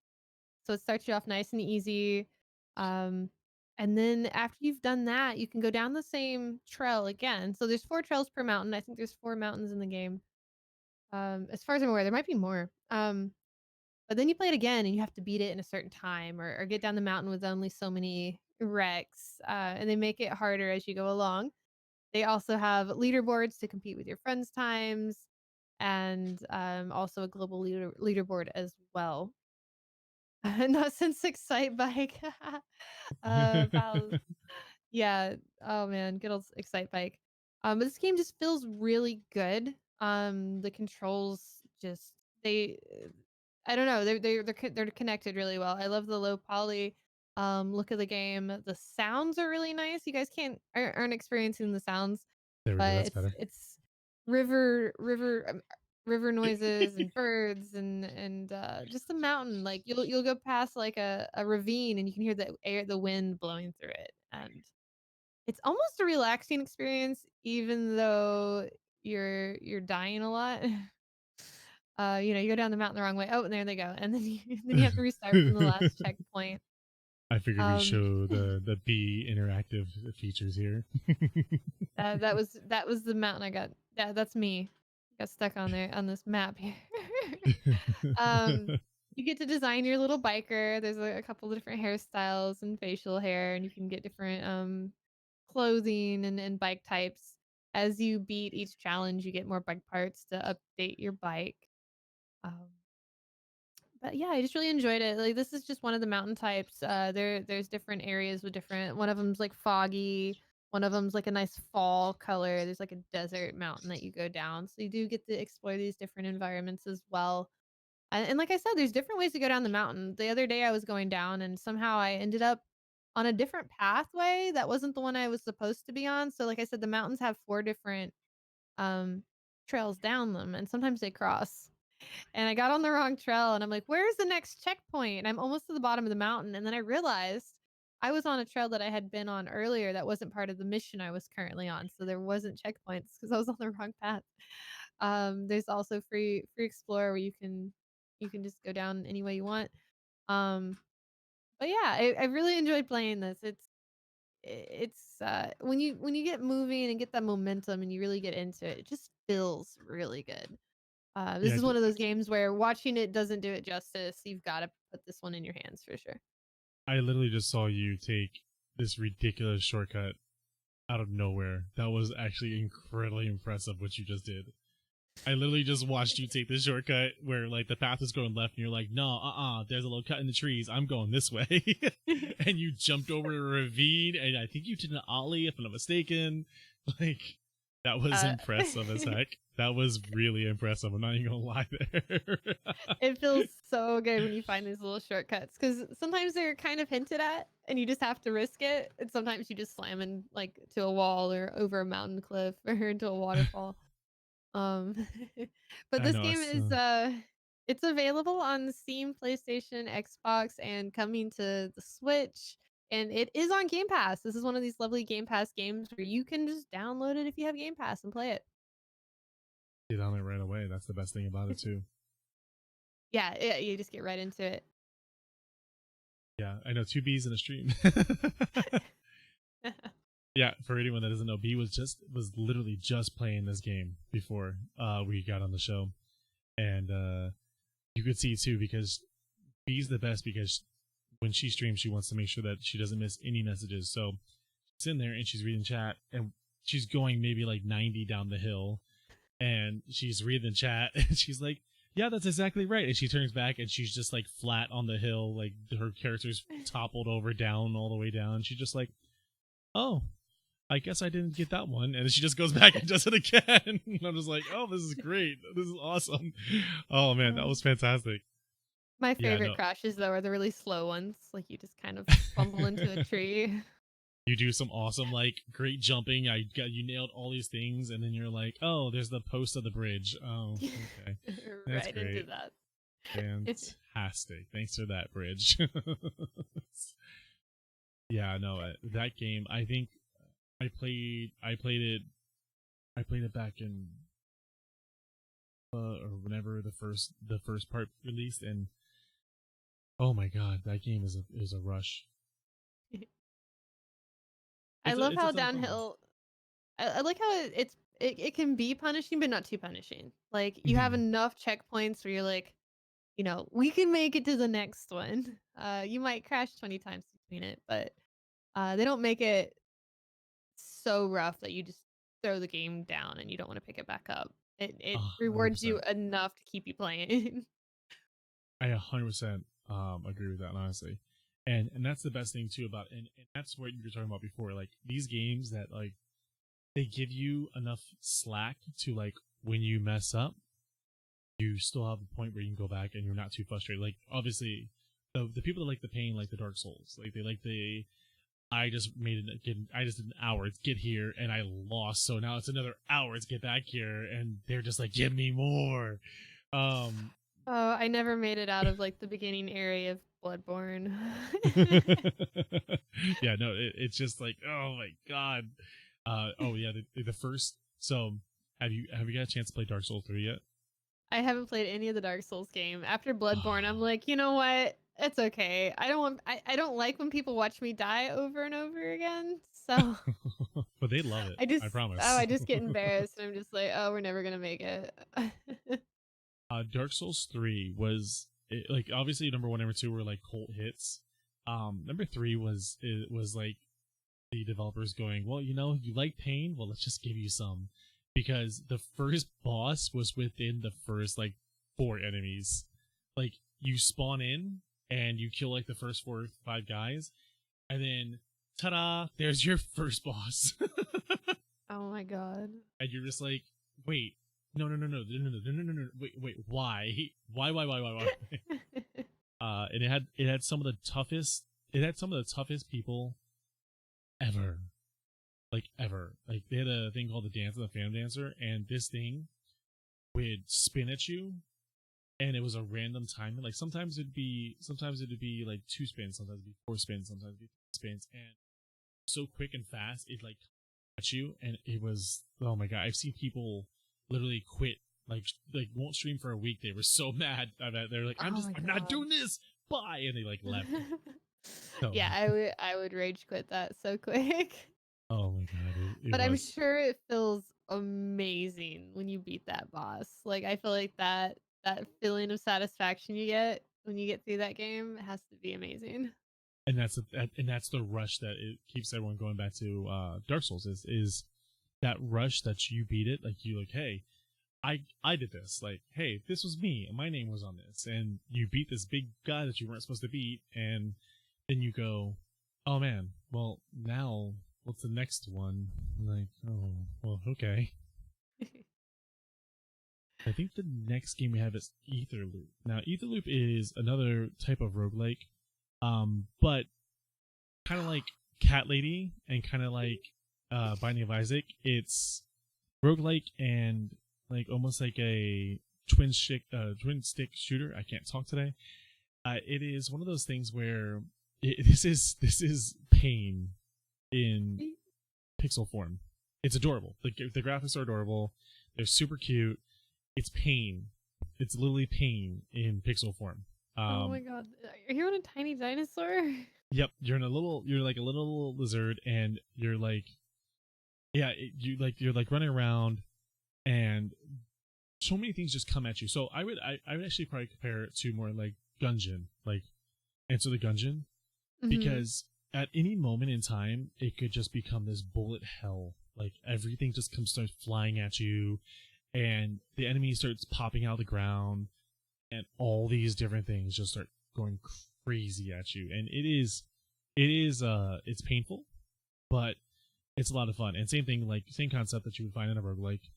So it starts you off nice and easy. Um, and then after you've done that, you can go down the same trail again. So there's 4 trails per mountain. I think there's 4 mountains in the game. As far as I'm aware, there might be more. But then you play it again and you have to beat it in a certain time or get down the mountain with only so many wrecks. And they make it harder as you go along. They also have leaderboards to compete with your friends' times and also a global leaderboard as well. Not since Excite Bike. Pals. Yeah. Oh man, good old Excite Bike. But this game just feels really good. The controls just they I don't know, they're connected really well. I love the low poly look of the game. The sounds are really nice. You guys aren't experiencing the sounds, There we go. but That's better. it's river noises and birds and just the mountain. Like you'll go past like a ravine and you can hear the wind blowing through it. And it's almost a relaxing experience even though you're dying a lot. You go down the mountain the wrong way. Oh, and there they go. And then you have to restart from the last checkpoint. I figured we Um, show the bee interactive features here. that was the mountain I got. That's me. Got stuck on there on this map here. um, you get to design your little biker. There's a couple of different hairstyles and facial hair, and you can get different clothing and bike types. As you beat each challenge, you get more bike parts to update your bike. Um, but yeah, I just really enjoyed it. Like this is just one of the mountain types. There's different areas with different. One of them's like foggy. One of them's like a nice fall color. There's like a desert mountain that you go down, so you do get to explore these different environments as well. And like I said, there's different ways to go down the mountain. The other day I was going down, and somehow I ended up on a different pathway that wasn't the one I was supposed to be on. So like I said, the mountains have 4 different um trails down them, and sometimes they cross. And I got on the wrong trail and I'm like, "Where's the next checkpoint?" And I'm almost to the bottom of the mountain, and then I realized I was on a trail that I had been on earlier that wasn't part of the mission I was currently on, so there wasn't checkpoints because I was on the wrong path. There's also free explorer where you can just go down any way you want. Um, but yeah, I really enjoyed playing this. It's when you get moving and get that momentum and you really get into it, it just feels really good. This Yeah, is one of those games where watching it doesn't do it justice. You've got to put this one in your hands for sure. I literally just saw you take this ridiculous shortcut out of nowhere. That was actually incredibly impressive what you just did. I literally just watched you take the shortcut where like the path was going left and you're like, no, there's a little cut in the trees. I'm going this way. And you jumped over a ravine and I think you did an ollie if I'm not mistaken. Like that was uh, impressive as heck. That was really impressive. I'm not even gonna lie there. it feels so good when you find these little shortcuts because sometimes they're kind of hinted at and you just have to risk it. And sometimes you just slam in like to a wall or over a mountain cliff or into a waterfall. Um, but I this know game it's is it's available on Steam, PlayStation, Xbox, and coming to the Switch. And it is on Game Pass. This is one of these lovely Game Pass games where you can just download it if you have Game Pass and play it. get on it right away. That's the best thing about it too. Yeah, you just get right into it. Yeah, I know 2 Bs in a stream. Yeah, for anyone that doesn't know, B was literally just playing this game before we got on the show, and you could see too because B's the best because when she streams, she wants to make sure that she doesn't miss any messages. So she's in there and she's reading chat, and she's going maybe like 90 down the hill, and she's reading chat, and she's like, "Yeah, that's exactly right." And she turns back, and she's just like flat on the hill, like her character's toppled over, down all the way down. She's just like, "Oh, I guess I didn't get that one." And then she just goes back and does it again. And I'm just like, oh, this is great. This is awesome. Oh man, that Oh. was fantastic. My Yeah, favorite no, crashes though are the really slow ones. Like you just kind of fumble into a tree. you do some awesome, like, great jumping. You nailed all these things, and then you're like, oh, there's the post of the bridge. Oh, okay, that's Right into great. that. Fantastic. Thanks for that, bridge. Yeah, no, that game. I think I played it back in or whenever the first part released, and Oh my god, that game is a rush. I love It's a how ton of fun. downhill. I like how it can be punishing, but not too punishing. Like you have Mhm. enough checkpoints where you're like, we can make it to the next one. You might crash 20 times between it, but they don't make it so rough that you just throw the game down and you don't want to pick it back up. It rewards you 100%. enough to keep you playing. I 100% agree with that, honestly. And that's the best thing too about, and that's what you were talking about before. Like these games that like they give you enough slack to like when you mess up, you still have a point where you can go back and you're not too frustrated. Like obviously, the people that like the pain, like the Dark Souls, like they like the I just made it get I just did an hour to get here and I lost, so now it's another hour to get back here, and they're just like, give me more. Um, Oh, I never made it out of like the beginning area of Bloodborne. yeah, no, it's just like, oh my god. Oh yeah, the first. So have you got a chance to play Dark Souls 3 yet? I haven't played any of the Dark Souls game. After Bloodborne, I'm like, you know what? It's okay. I don't like when people watch me die over and over again. So But they love it. I I promise. just get embarrassed and I'm just like, oh, we're never gonna make it. Dark Souls 3 was like obviously number one, number two were like cult hits. Number three was it was like the developers going, well, you like pain, well, let's just give you some, because the first boss was within the first like four enemies. Like you spawn in and you kill like the first 4 or 5 guys, and then ta-da, there's your first boss. Oh my god. And you're just like, wait, no, no, no, no, no, no, no, no, no, no, wait, why? And it had some of the toughest, it had some of the toughest people ever, like ever. Like they had a thing called the Dance of the Phantom Dancer, and this thing would spin at you, and it was a random time. Like sometimes it'd be like 2 spins, sometimes it'd be 4 spins, sometimes it'd be 3 spins, and so quick and fast, it like at you, and it was, oh my god, I've seen people literally quit, like won't stream for a week. They were so mad that they're like, Oh my I'm not god. doing this, bye, and they like left. So Yeah, I would rage quit that so quick. oh my god, it But I'm was. sure it feels amazing when you beat that boss. Like I feel like that feeling of satisfaction you get when you get through that game has to be amazing. And that's the rush that it keeps everyone going back to Dark Souls, is that rush that you beat it, like you like, hey, I did this, like, hey, this was me and my name was on this, and you beat this big guy that you weren't supposed to beat, and then you go, oh man, well now what's the next one? Like, oh well, okay. I think the next game we have is Etherloop. Now Etherloop is another type of roguelike, but kind of like Cat Lady and kind of like Binding of Isaac. It's roguelike and like almost like a twin stick shooter. I can't talk today. It is one of those things where this is pain in pixel form. It's adorable. The graphics are adorable. They're super cute. It's pain. It's literally pain in pixel form. Oh my Um, god. Are you on a tiny dinosaur? yep, you're like a little lizard, and you're like, yeah, you're like running around, and so many things just come at you. So I would actually probably compare it to more like Gungeon, like Enter the Gungeon, Mhm. because at any moment in time it could just become this bullet hell. Like everything just starts flying at you, and the enemy starts popping out of the ground, and all these different things just start going crazy at you, and it's painful, but it's a lot of fun. And same thing, like same concept that you would find in a roguelike.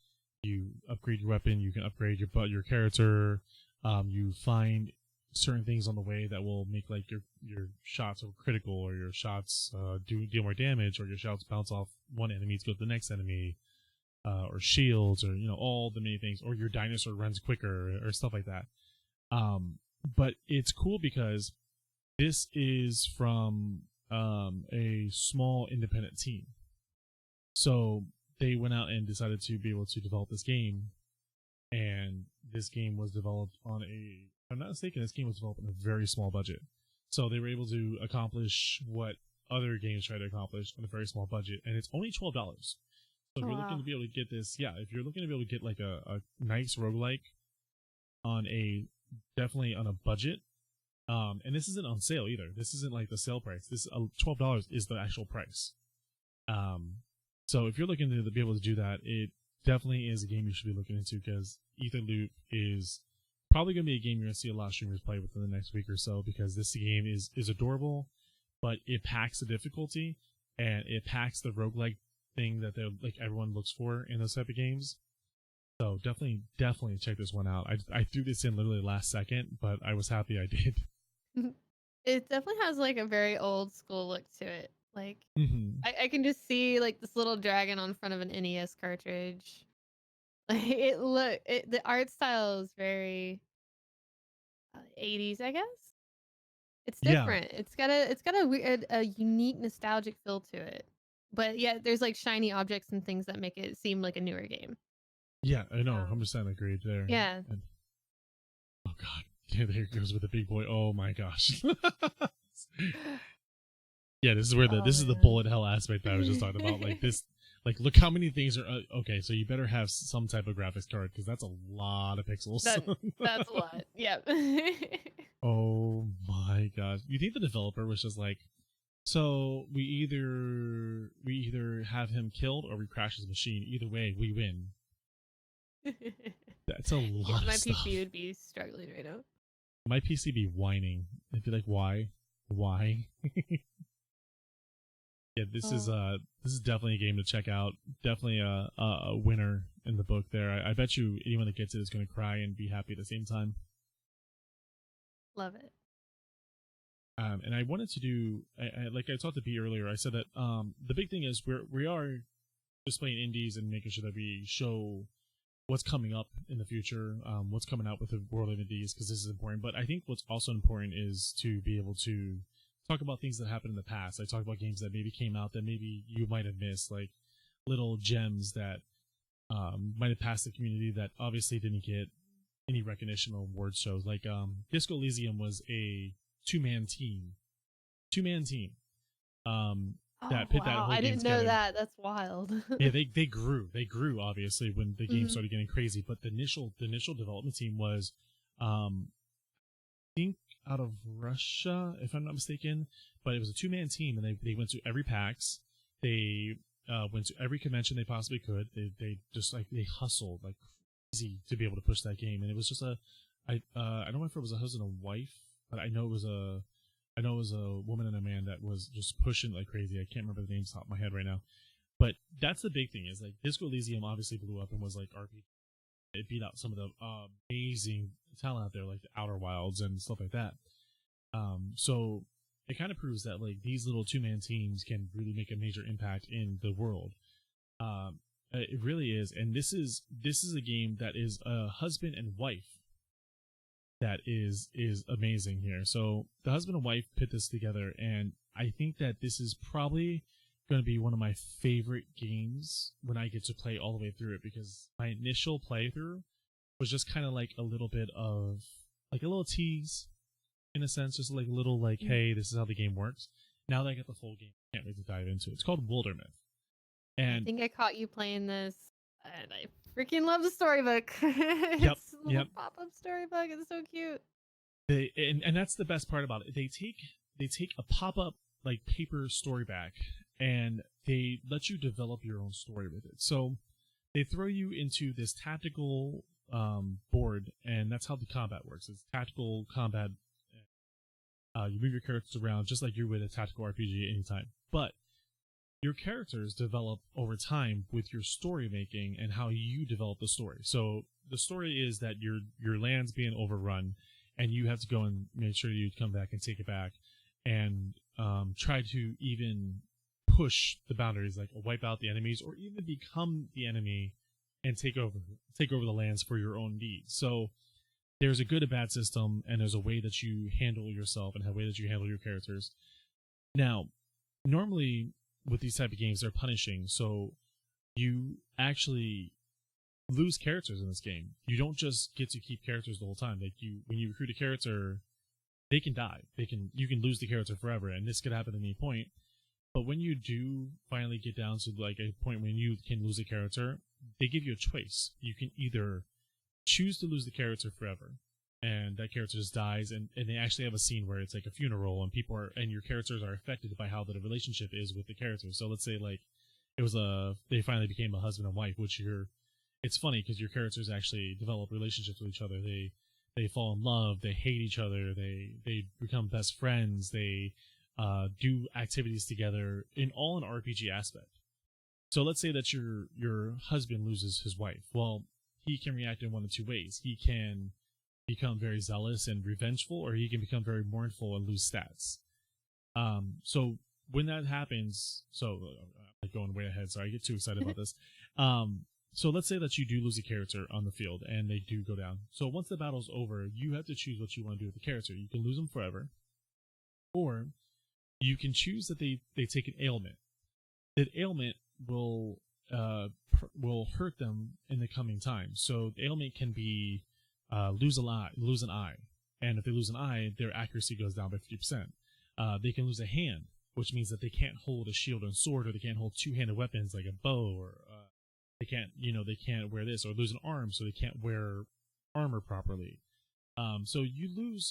You upgrade your weapon, you can upgrade your character. You find certain things on the way that will make like your shots are critical, or your shots deal more damage, or your shots bounce off one enemy to go to the next enemy, or shields, or all the many things, or your dinosaur runs quicker, or stuff like that. But it's cool because this is from a small independent team. So they went out and decided to be able to develop this game, and this game was developed on a I'm not mistaken, this game was developed on a very small budget. So they were able to accomplish what other games try to accomplish on a very small budget, and it's only $12. So if Oh, you're looking wow. to be able to get this, yeah, if you're looking to be able to get like a nice roguelike on a definitely on a budget, and this isn't on sale either. This isn't like the sale price. This $12 is the actual price. So if you're looking to be able to do that, it definitely is a game you should be looking into because Etherloop is probably going to be a game you're going to see a lot of streamers play within the next week or so because this game is adorable, but it packs the difficulty and it packs the roguelike thing that they like everyone looks for in those type of games. So definitely check this one out. I threw this in literally last second, but I was happy I did. It definitely has like a very old school look to it. Like Mm-hmm. I can just see like this little dragon on front of an NES cartridge. Like the art style is very 80s, I guess. It's Yeah, different. It's got a weird, a unique nostalgic feel to it. But yeah, there's like shiny objects and things that make it seem like a newer game. yeah, I know. Um, 100% agreed there. yeah. And oh god, yeah, there it goes with the big boy. Oh my gosh. Yeah, this is where Oh this is the man. bullet hell aspect that I was just talking about. Like this, like look how many things are okay. So you better have some type of graphics card because that's a lot of pixels. That's a lot. Yep. Oh my gosh, you think the developer was just like, so we either have him killed or we crash his machine. Either way, we win. That's a Yeah, lot of my stuff. PC would be struggling right now. My PC be whining. It'd be like, why? Yeah, this is definitely a game to check out. Definitely a winner in the book there. I bet you anyone that gets it is going to cry and be happy at the same time. Love it. And I wanted to do, like I talked to B earlier. I said that the big thing is we are displaying indies and making sure that we show what's coming up in the future, what's coming out with the world of indies because this is important. But I think what's also important is to be able to talk about things that happened in the past. I talk about games that maybe came out that maybe you might have missed, like little gems that might have passed the community that obviously didn't get any recognition or award shows. Like Disco Elysium was a two-man team, Oh that put that wow, whole I game didn't know together. that. That's wild. Yeah, they grew obviously when the game Mhm. started getting crazy. But the initial development team was, I think out of Russia, if I'm not mistaken. But it was a two-man team, and they went to every PAX. They went to every convention they possibly could. They just like they hustled like crazy to be able to push that game, and it was just I don't know if it was a husband and wife, but I know it was a woman and a man that was just pushing like crazy. I can't remember the names off the top of my head right now. But that's the big thing is like Disco Elysium obviously blew up and was like RPG. It beat out some of the amazing talent out there like the Outer Wilds and stuff like that. So it kind of proves that like these little two-man teams can really make a major impact in the world. It really is, and this is a game that is a husband and wife that is amazing here. So the husband and wife put this together, and I think that this is probably going to be one of my favorite games when I get to play all the way through it because my initial playthrough was just kind of like a little bit of like a little tease in a sense, just like a little like, hey, this is how the game works. Now that I get the full game, I can't wait to dive into it. It's called Wildermyth. I And think I caught you playing this, and I freaking love the storybook. yep, It's a little yep. pop-up storybook. It's so cute. And that's the best part about it. They take a pop-up like paper story back and they let you develop your own story with it. So they throw you into this tactical board, and that's how the combat works. It's tactical combat. You move your characters around just like you would a tactical RPG at any time. But your characters develop over time with your story making and how you develop the story. So the story is that your land's being overrun, and you have to go and make sure you come back and take it back, and try to even push the boundaries, like wipe out the enemies, or even become the enemy and take over the lands for your own needs. So there's a good and bad system, and there's a way that you handle yourself and a way that you handle your characters. Now, normally with these type of games, they're punishing, so you actually lose characters in this game. You don't just get to keep characters the whole time. Like when you recruit a character, they can die. You can lose the character forever, and this could happen at any point. But when you do finally get down to like a point when you can lose a character, they give you a choice. You can either choose to lose the character forever, and that character just dies, and they actually have a scene where it's like a funeral, and your characters are affected by how the relationship is with the character. So let's say like they finally became a husband and wife, it's funny because your characters actually develop relationships with each other. They fall in love, they hate each other, they become best friends, they do activities together in all an RPG aspect. So let's say that your husband loses his wife. Well, he can react in one of two ways. He can become very zealous and revengeful, or he can become very mournful and lose stats. So when that happens, I'm going way ahead, so I get too excited about this. So let's say that you do lose a character on the field and they do go down. So once the battle's over, you have to choose what you want to do with the character. You can lose them forever, or you can choose that they take an ailment. That ailment will hurt them in the coming time. So the ailment can be lose an eye, and if they lose an eye, their accuracy goes down by 50%. They can lose a hand, which means that they can't hold a shield and sword, or they can't hold two-handed weapons like a bow, or they can't wear this, or lose an arm, so they can't wear armor properly. So you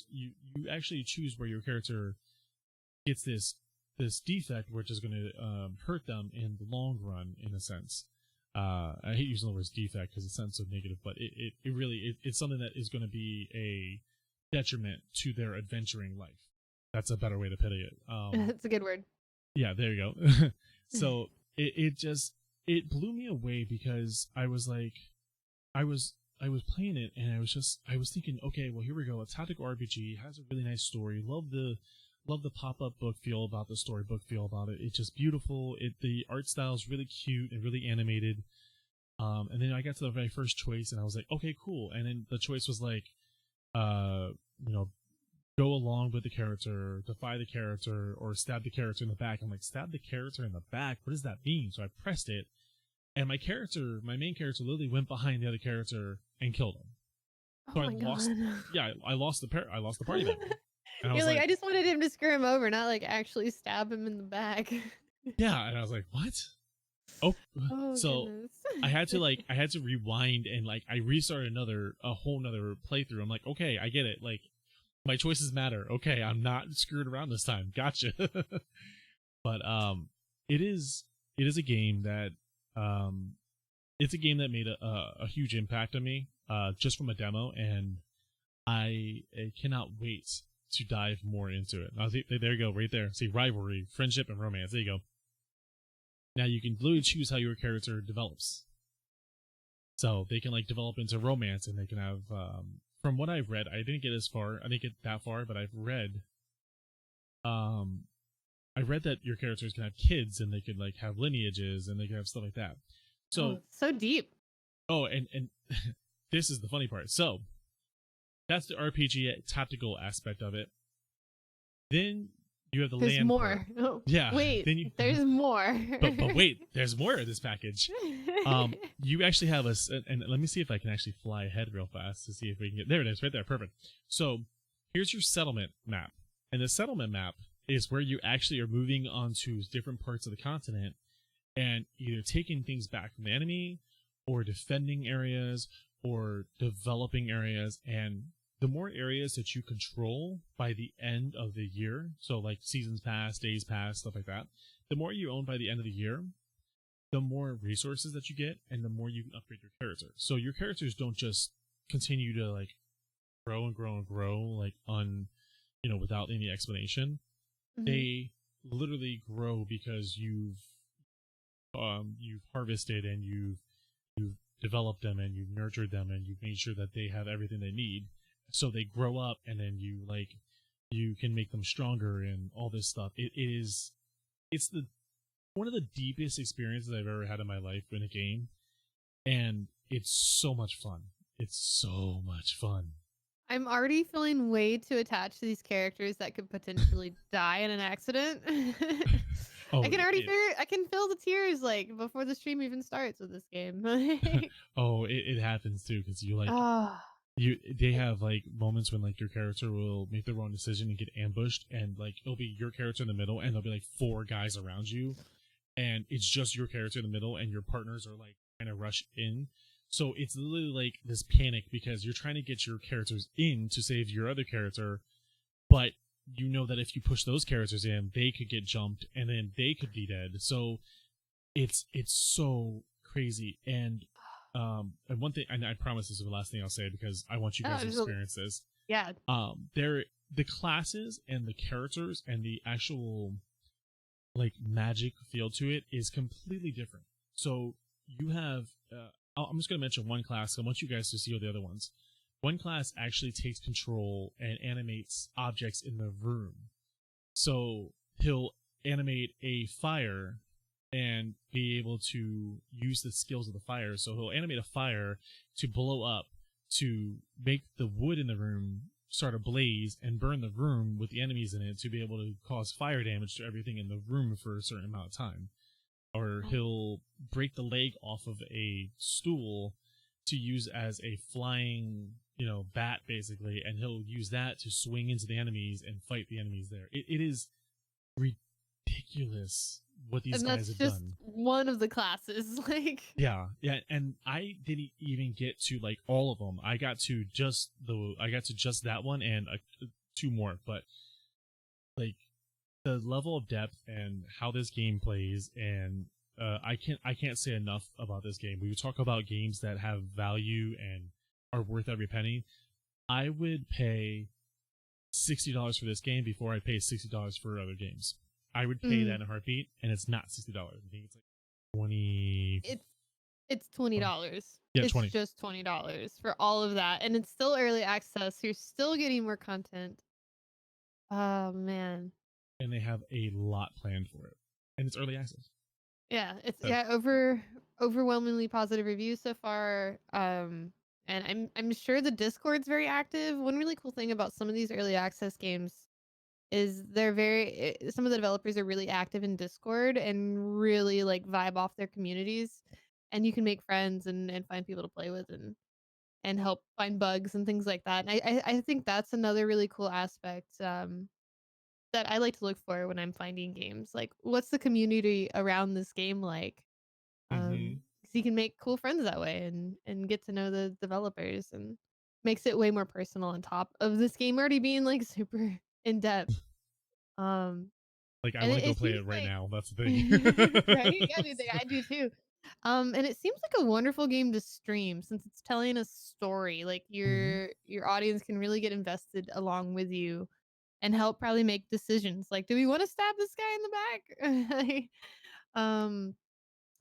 actually choose where your character gets this defect, which is going to hurt them in the long run, in a sense. I hate using the words defect because it sounds so negative, but it's something that is going to be a detriment to their adventuring life. That's a better way to put it. That's a good word. Yeah, there you go. So it blew me away because I was playing it, and I was thinking, okay, well, here we go. A tactical RPG has a really nice story. Love the pop-up book feel about the storybook feel about it. It's just beautiful. The art style is really cute and really animated. And then I got to the very first choice, and I was like, okay, cool. And then the choice was like, go along with the character, defy the character, or stab the character in the back. I'm like, stab the character in the back? What does that mean? So I pressed it, and my main character, literally went behind the other character and killed him. So Oh my God. I lost the party then. And You're like, I just wanted him to screw him over, not like actually stab him in the back. Yeah, and I was like, what? Oh, so goodness. I had to rewind, and like I restarted a whole nother playthrough. I'm like, okay, I get it. Like, my choices matter. Okay, I'm not screwed around this time. Gotcha. But it is a game that made a huge impact on me just from a demo, and I cannot wait to dive more into it. There you go, right there. See, rivalry, friendship, and romance. There you go. Now you can literally choose how your character develops. So they can like develop into romance, and they can have. From what I've read, I didn't get that far, but I've read. I read that your characters can have kids, and they could like have lineages, and they can have stuff like that. So so deep. Oh, and this is the funny part. So that's the RPG tactical aspect of it. Then you have the There's land more. part. Oh, Yeah. Wait, there's more. but wait, there's more of this package. You actually have and let me see if I can actually fly ahead real fast to see if we can get, there it is, right there, perfect. So here's your settlement map. And the settlement map is where you actually are moving onto different parts of the continent and either taking things back from the enemy, or defending areas, or developing areas. And the more areas that you control by the end of the year, so like seasons pass, days pass, stuff like that, the more you own by the end of the year, the more resources that you get, and the more you can upgrade your character. So your characters don't just continue to like grow and grow and grow, like without any explanation. Mm-hmm. They literally grow because you've harvested, and you've developed them, and you've nurtured them, and you've made sure that they have everything they need. So they grow up, and then you can make them stronger and all this stuff. It's one of the deepest experiences I've ever had in my life in a game, and it's so much fun. It's so much fun. I'm already feeling way too attached to these characters that could potentially die in an accident. I Oh, can already figure I can feel the tears, like, before the stream even starts with this game. Like, oh, it happens too because you like ah, they have like moments when like your character will make the wrong decision and get ambushed, and like it'll be your character in the middle, and there'll be like four guys around you, and it's just your character in the middle, and your partners are like trying to rush in. So it's literally like this panic because you're trying to get your characters in to save your other character, but you know that if you push those characters in, they could get jumped and then they could be dead. So it's so crazy. And one thing, and I promise this is the last thing I'll say because I want you guys to just experience this. yeah. There the classes and the characters and the actual like magic feel to it is completely different. So you have I'm just going to mention one class. I want you guys to see all the other ones. One class actually takes control and animates objects in the room. So he'll animate a fire and be able to use the skills of the fire. So he'll animate a fire to blow up, to make the wood in the room start a blaze and burn the room with the enemies in it to be able to cause fire damage to everything in the room for a certain amount of time. Or he'll break the leg off of a stool to use as a flying, bat basically, and he'll use that to swing into the enemies and fight the enemies there. It is ridiculous what these And guys that's have just done. one of the classes. Like, Yeah, and I didn't even get to like all of them. I got to just that one and two more, but like the level of depth and how this game plays, and I can't say enough about this game. We talk about games that have value and are worth every penny. I would pay $60 for this game before I pay $60 for other games. I would pay that mm, in a heartbeat, and it's not $60. I think it's like 20. it's it's $20. Yeah, It's 20. just $20 for all of that, and it's still early access. You're still getting more content. Oh man. And they have a lot planned for it, and it's early access. Yeah, it's So, overwhelmingly positive reviews so far. And I'm sure the Discord's very active. One really cool thing about some of these early access games is some of the developers are really active in Discord and really like vibe off their communities, and you can make friends and find people to play with and help find bugs and things like that. And I think that's another really cool aspect that I like to look for when I'm finding games. Like, what's the community around this game like? hmm 'Cause you can make cool friends that way and get to know the developers, and makes it way more personal on top of this game already being like super in depth. Um, like I and want to go it play seems it right like now. That's the right? Yeah, thing. I do too. And it seems like a wonderful game to stream since it's telling a story. Like hmm your audience can really get invested along with you and help probably make decisions. Like, do we want to stab this guy in the back? Like, um,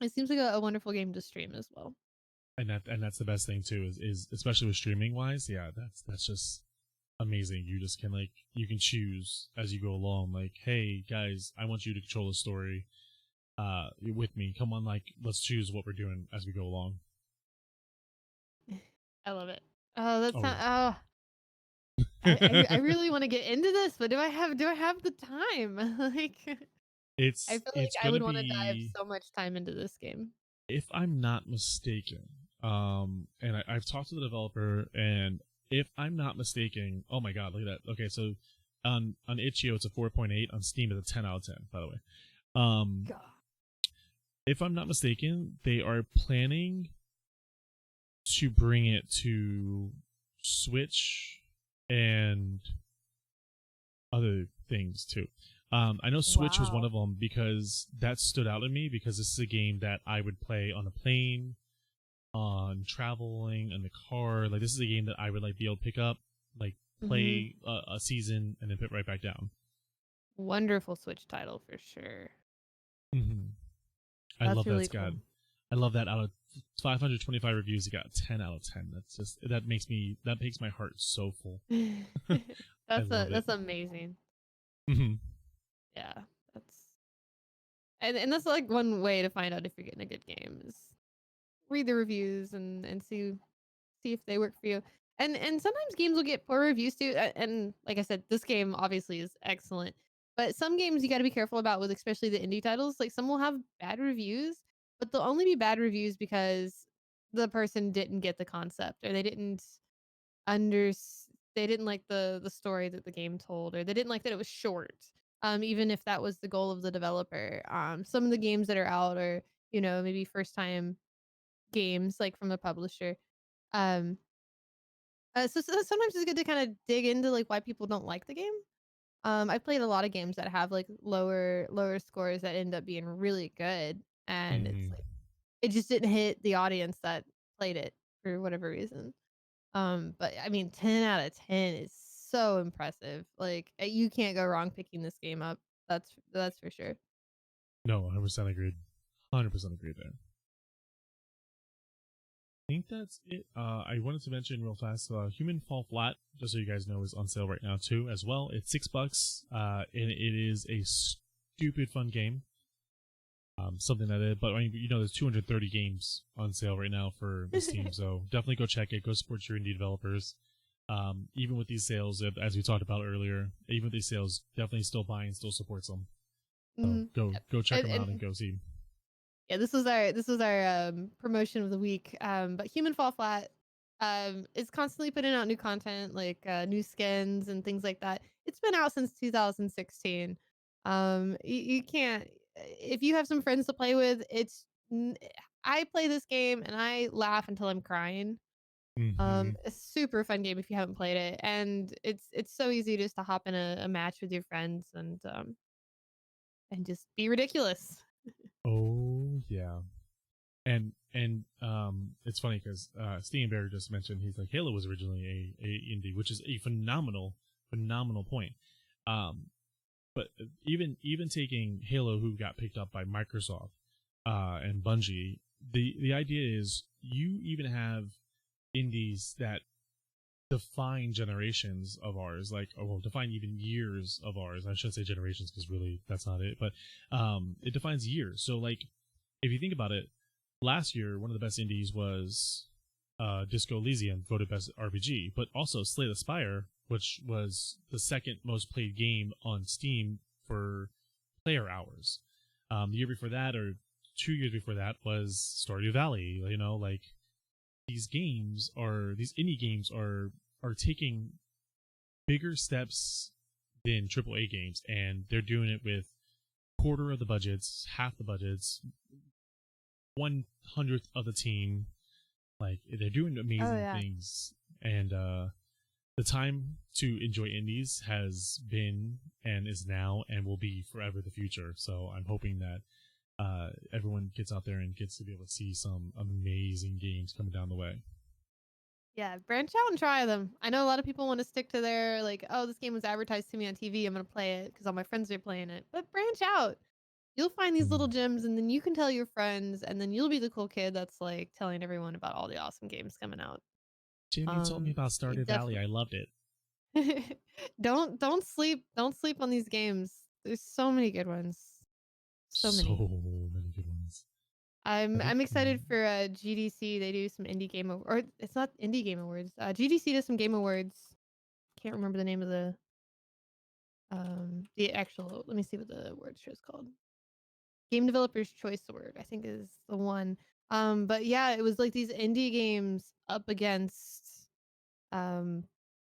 it seems like a wonderful game to stream as well. And that's the best thing too is especially with streaming wise. Yeah, that's just amazing. You just can like you can choose as you go along. Like, hey guys, I want you to control the story with me. Come on, like let's choose what we're doing as we go along. I love it. Oh, that's Oh not. yeah. Oh, I really want to get into this, but do I have the time? Like, I feel like it's I gonna would want to dive be, so much time into this game. if I'm not mistaken, and I've talked to the developer, and if I'm not mistaken, oh my god, look at that. Okay, so on itch.io it's a 4.8, on Steam it's a 10 out of 10, by the way. Um, God. if I'm not mistaken, they are planning to bring it to Switch and other things too. I know Switch was one Wow. of them because that stood out to me because this is a game that I would play on a plane, on traveling, in the car. Like this is a game that I would like be able to pick up, like Hmm. play a season, and then put right back down. Wonderful Switch title for sure. hmm I That's love that really it's got. cool. I love that out of 525 reviews, it got 10 out of 10. That makes my heart so full. I love it. That's amazing. hmm Yeah, that's and that's like one way to find out if you're getting a good game is read the reviews and see if they work for you. And sometimes games will get poor reviews too. And like I said, this game obviously is excellent. But some games you gotta be careful about with especially the indie titles, like, some will have bad reviews, but they'll only be bad reviews because the person didn't get the concept or they didn't like the story that the game told, or they didn't like that it was short, even if that was the goal of the developer. Some of the games that are out are, maybe first time games, like, from the publisher. Um, so sometimes it's good to kinda dig into, like, why people don't like the game. I've played a lot of games that have, like, lower scores that end up being really good, and it's Hmm. like it just didn't hit the audience that played it for whatever reason. But I mean, 10 out of 10 is so impressive. Like, you can't go wrong picking this game up. That's for sure. No, 100% agreed. 100% agreed there. I think that's it. I wanted to mention real fast, Human Fall Flat, just so you guys know, is on sale right now too, as well. It's $6, and it is a stupid fun game. Something that it, but I mean, there's 230 games on sale right now for the Steam, so definitely go check it. Go support your indie developers. Even with these sales, as we talked about earlier, even with these sales, definitely still buying, still supports them. So Mhm. go Yep. go check And them out and and go see. yeah, this was our promotion of the week. But Human Fall Flat is constantly putting out new content, like new skins and things like that. It's been out since 2016. You can't if you have some friends to play with. I play this game and I laugh until I'm crying. Hmm. A super fun game if you haven't played it, and it's so easy just to hop in a match with your friends and just be ridiculous. Oh yeah, and it's funny because Steam Bear just mentioned he's like Halo was originally a indie, which is a phenomenal point. Um, but even taking Halo, who got picked up by Microsoft and Bungie, the idea is you even have indies that define generations of ours, like, or well, define even years of ours. I shouldn't say generations because really that's not it, but it defines years. So like, if you think about it, last year one of the best indies was Disco Elysium, voted best RPG, but also Slay the Spire, which was the second most played game on Steam for player hours. The year before that, or 2 years before that, was Stardew Valley. Like, these indie games are taking bigger steps than AAA games, and they're doing it with quarter of the budgets, half the budgets, 1/100th of the team. Like, they're doing Oh amazing yeah. things, and the time to enjoy indies has been and is now and will be forever the future. So I'm hoping that everyone gets out there and gets to be able to see some amazing games coming down the way. Yeah, branch out and try them. I know a lot of people want to stick to their like, oh, this game was advertised to me on TV. I'm gonna play it because all my friends are playing it. But branch out. You'll find these little Mhm. gems, and then you can tell your friends, and then you'll be the cool kid that's like telling everyone about all the awesome games coming out. Jimmy told me about You Stardew Valley. definitely I loved it. don't sleep on these games. There's so many good ones. So So many. many good ones. I'm excited Everything. for GDC. They do some or it's not indie game awards. GDC does some game awards. Can't remember the name of the actual. Let me see what the award show is called. Game Developers Choice Award, I think is the one. But yeah, it was like these indie games up against um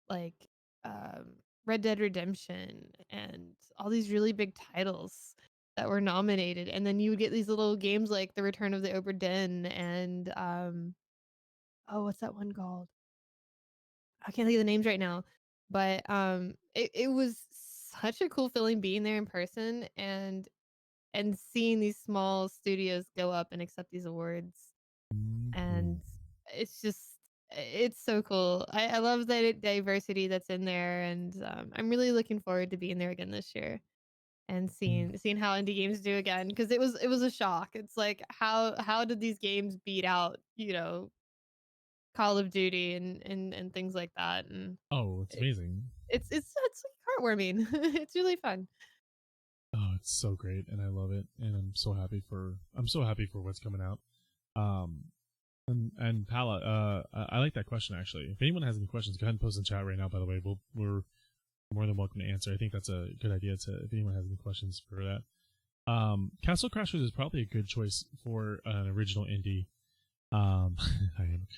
like um Red Dead Redemption and all these really big titles that were nominated. And then you would get these little games like The Return of the Obra Dinn and oh, what's that one called? I can't think of the names right now. But it was such a cool feeling being there in person and seeing these small studios go up and accept these awards. Mhm. And it's just it's so cool. I love the diversity that's in there, and I'm really looking forward to being there again this year and Mm. seeing how indie games do again because it was a shock. It's like how did these games beat out Call of Duty and things like that, and Oh, it's it, amazing. it's like heartwarming. It's really fun. Oh, it's so great, and I love it, and I'm so happy for what's coming out. Um, and Pala, I like that question actually. If anyone has any questions, go ahead and post in chat right now. By the way, we're more than welcome to answer. I think that's a good idea to if anyone has any questions for that. Castle Crashers is probably a good choice for an original indie. I am.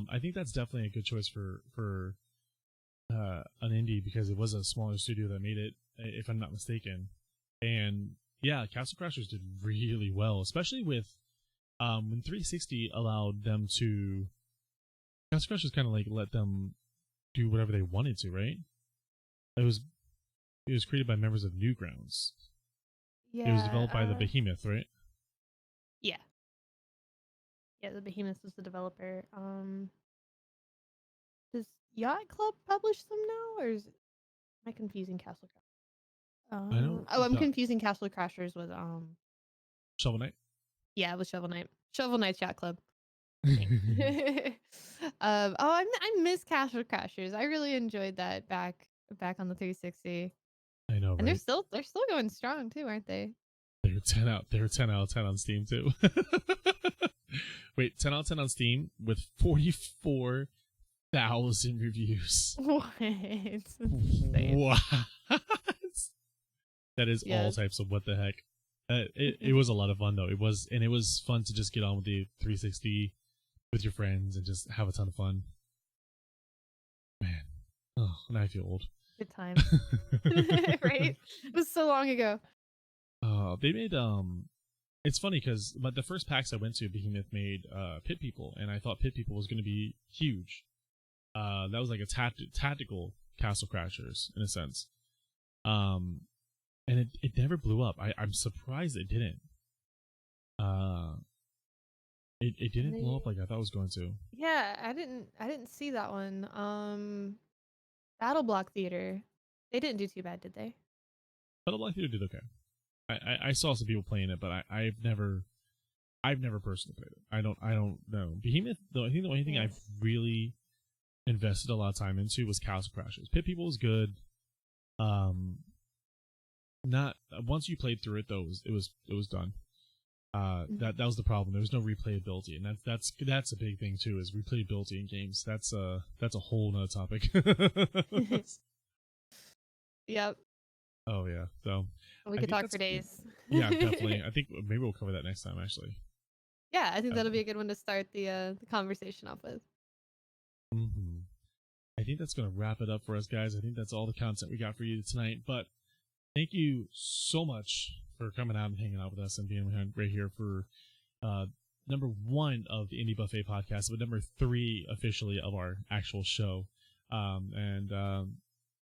I think that's definitely a good choice for an indie because it was a smaller studio that made it, if I'm not mistaken. And yeah, Castle Crashers did really well, especially with when 360 allowed them to. Castle Crashers kind of like let them do whatever they wanted to, right? It was created by members of Newgrounds. It was Yeah. developed by the Behemoth, right? Yeah. Yeah, the Behemoth was the developer. Does Yacht Club publish them now, or am I confusing Castle Crashers? I know Oh, I'm the confusing Castle Crashers with Shovel Knight. yeah, with Shovel Knight. Shovel Knight's Yacht Club. Dang. I miss Castle Crashers. I really enjoyed that back on the 360, I know, and they're right? still going strong too, aren't they? They were 10 out of 10 on Steam too. Wait, 10 out of 10 on Steam with 44,000 reviews. What? It's insane. What? That is all Yes. types of what the heck. It was a lot of fun though. It was fun to just get on with the 360 with your friends and just have a ton of fun. Man, oh, now I feel old. Good time. Right? It was so long ago. They made It's funny because but the first PAX I went to, Behemoth made Pit People, and I thought Pit People was going to be huge. That was like a tactical Castle Crashers in a sense. And it never blew up. I'm surprised it didn't. It didn't blow up like I thought it was going to. Yeah, I didn't see that one. Battle Block Theater. They didn't do too bad, did they? Battle Block Theater did okay. I saw some people playing it, but I've never personally played it. I don't know. Behemoth though, I think the only thing I've really invested a lot of time into was Castle Crashers. Pit People was good. Not once you played through it though, it was done. That was the problem. There was no replayability, and that's a big thing too. Is replayability in games. That's a whole nother topic. Yep. Oh yeah. So We I could think talk that's for days. Yeah, definitely. I think maybe we'll cover that next time. Actually. Yeah, I think that'll be a good one to start the conversation off with. Mm-hmm. I think that's going to wrap it up for us, guys. I think that's all the content we got for you tonight. But thank you so much for coming out and hanging out with us and being right here for number 1 of the Indie Buffet podcast, but number 3 officially of our actual show.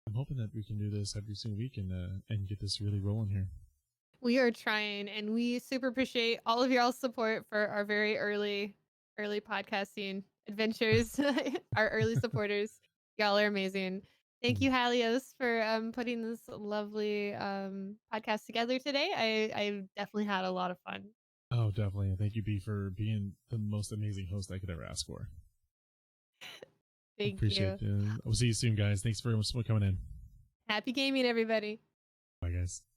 I'm hoping that we can do this every single week and get this really rolling here. We are trying, and we super appreciate all of y'all's support for our very early podcasting adventures. Our early supporters, y'all are amazing. Thank you, Halios, for putting this lovely podcast together today. I definitely had a lot of fun. Oh, definitely. And thank you, B, for being the most amazing host I could ever ask for. Thank Appreciate you. it. We'll see you soon, guys. Thanks very much for coming in. Happy gaming, everybody. Bye, guys.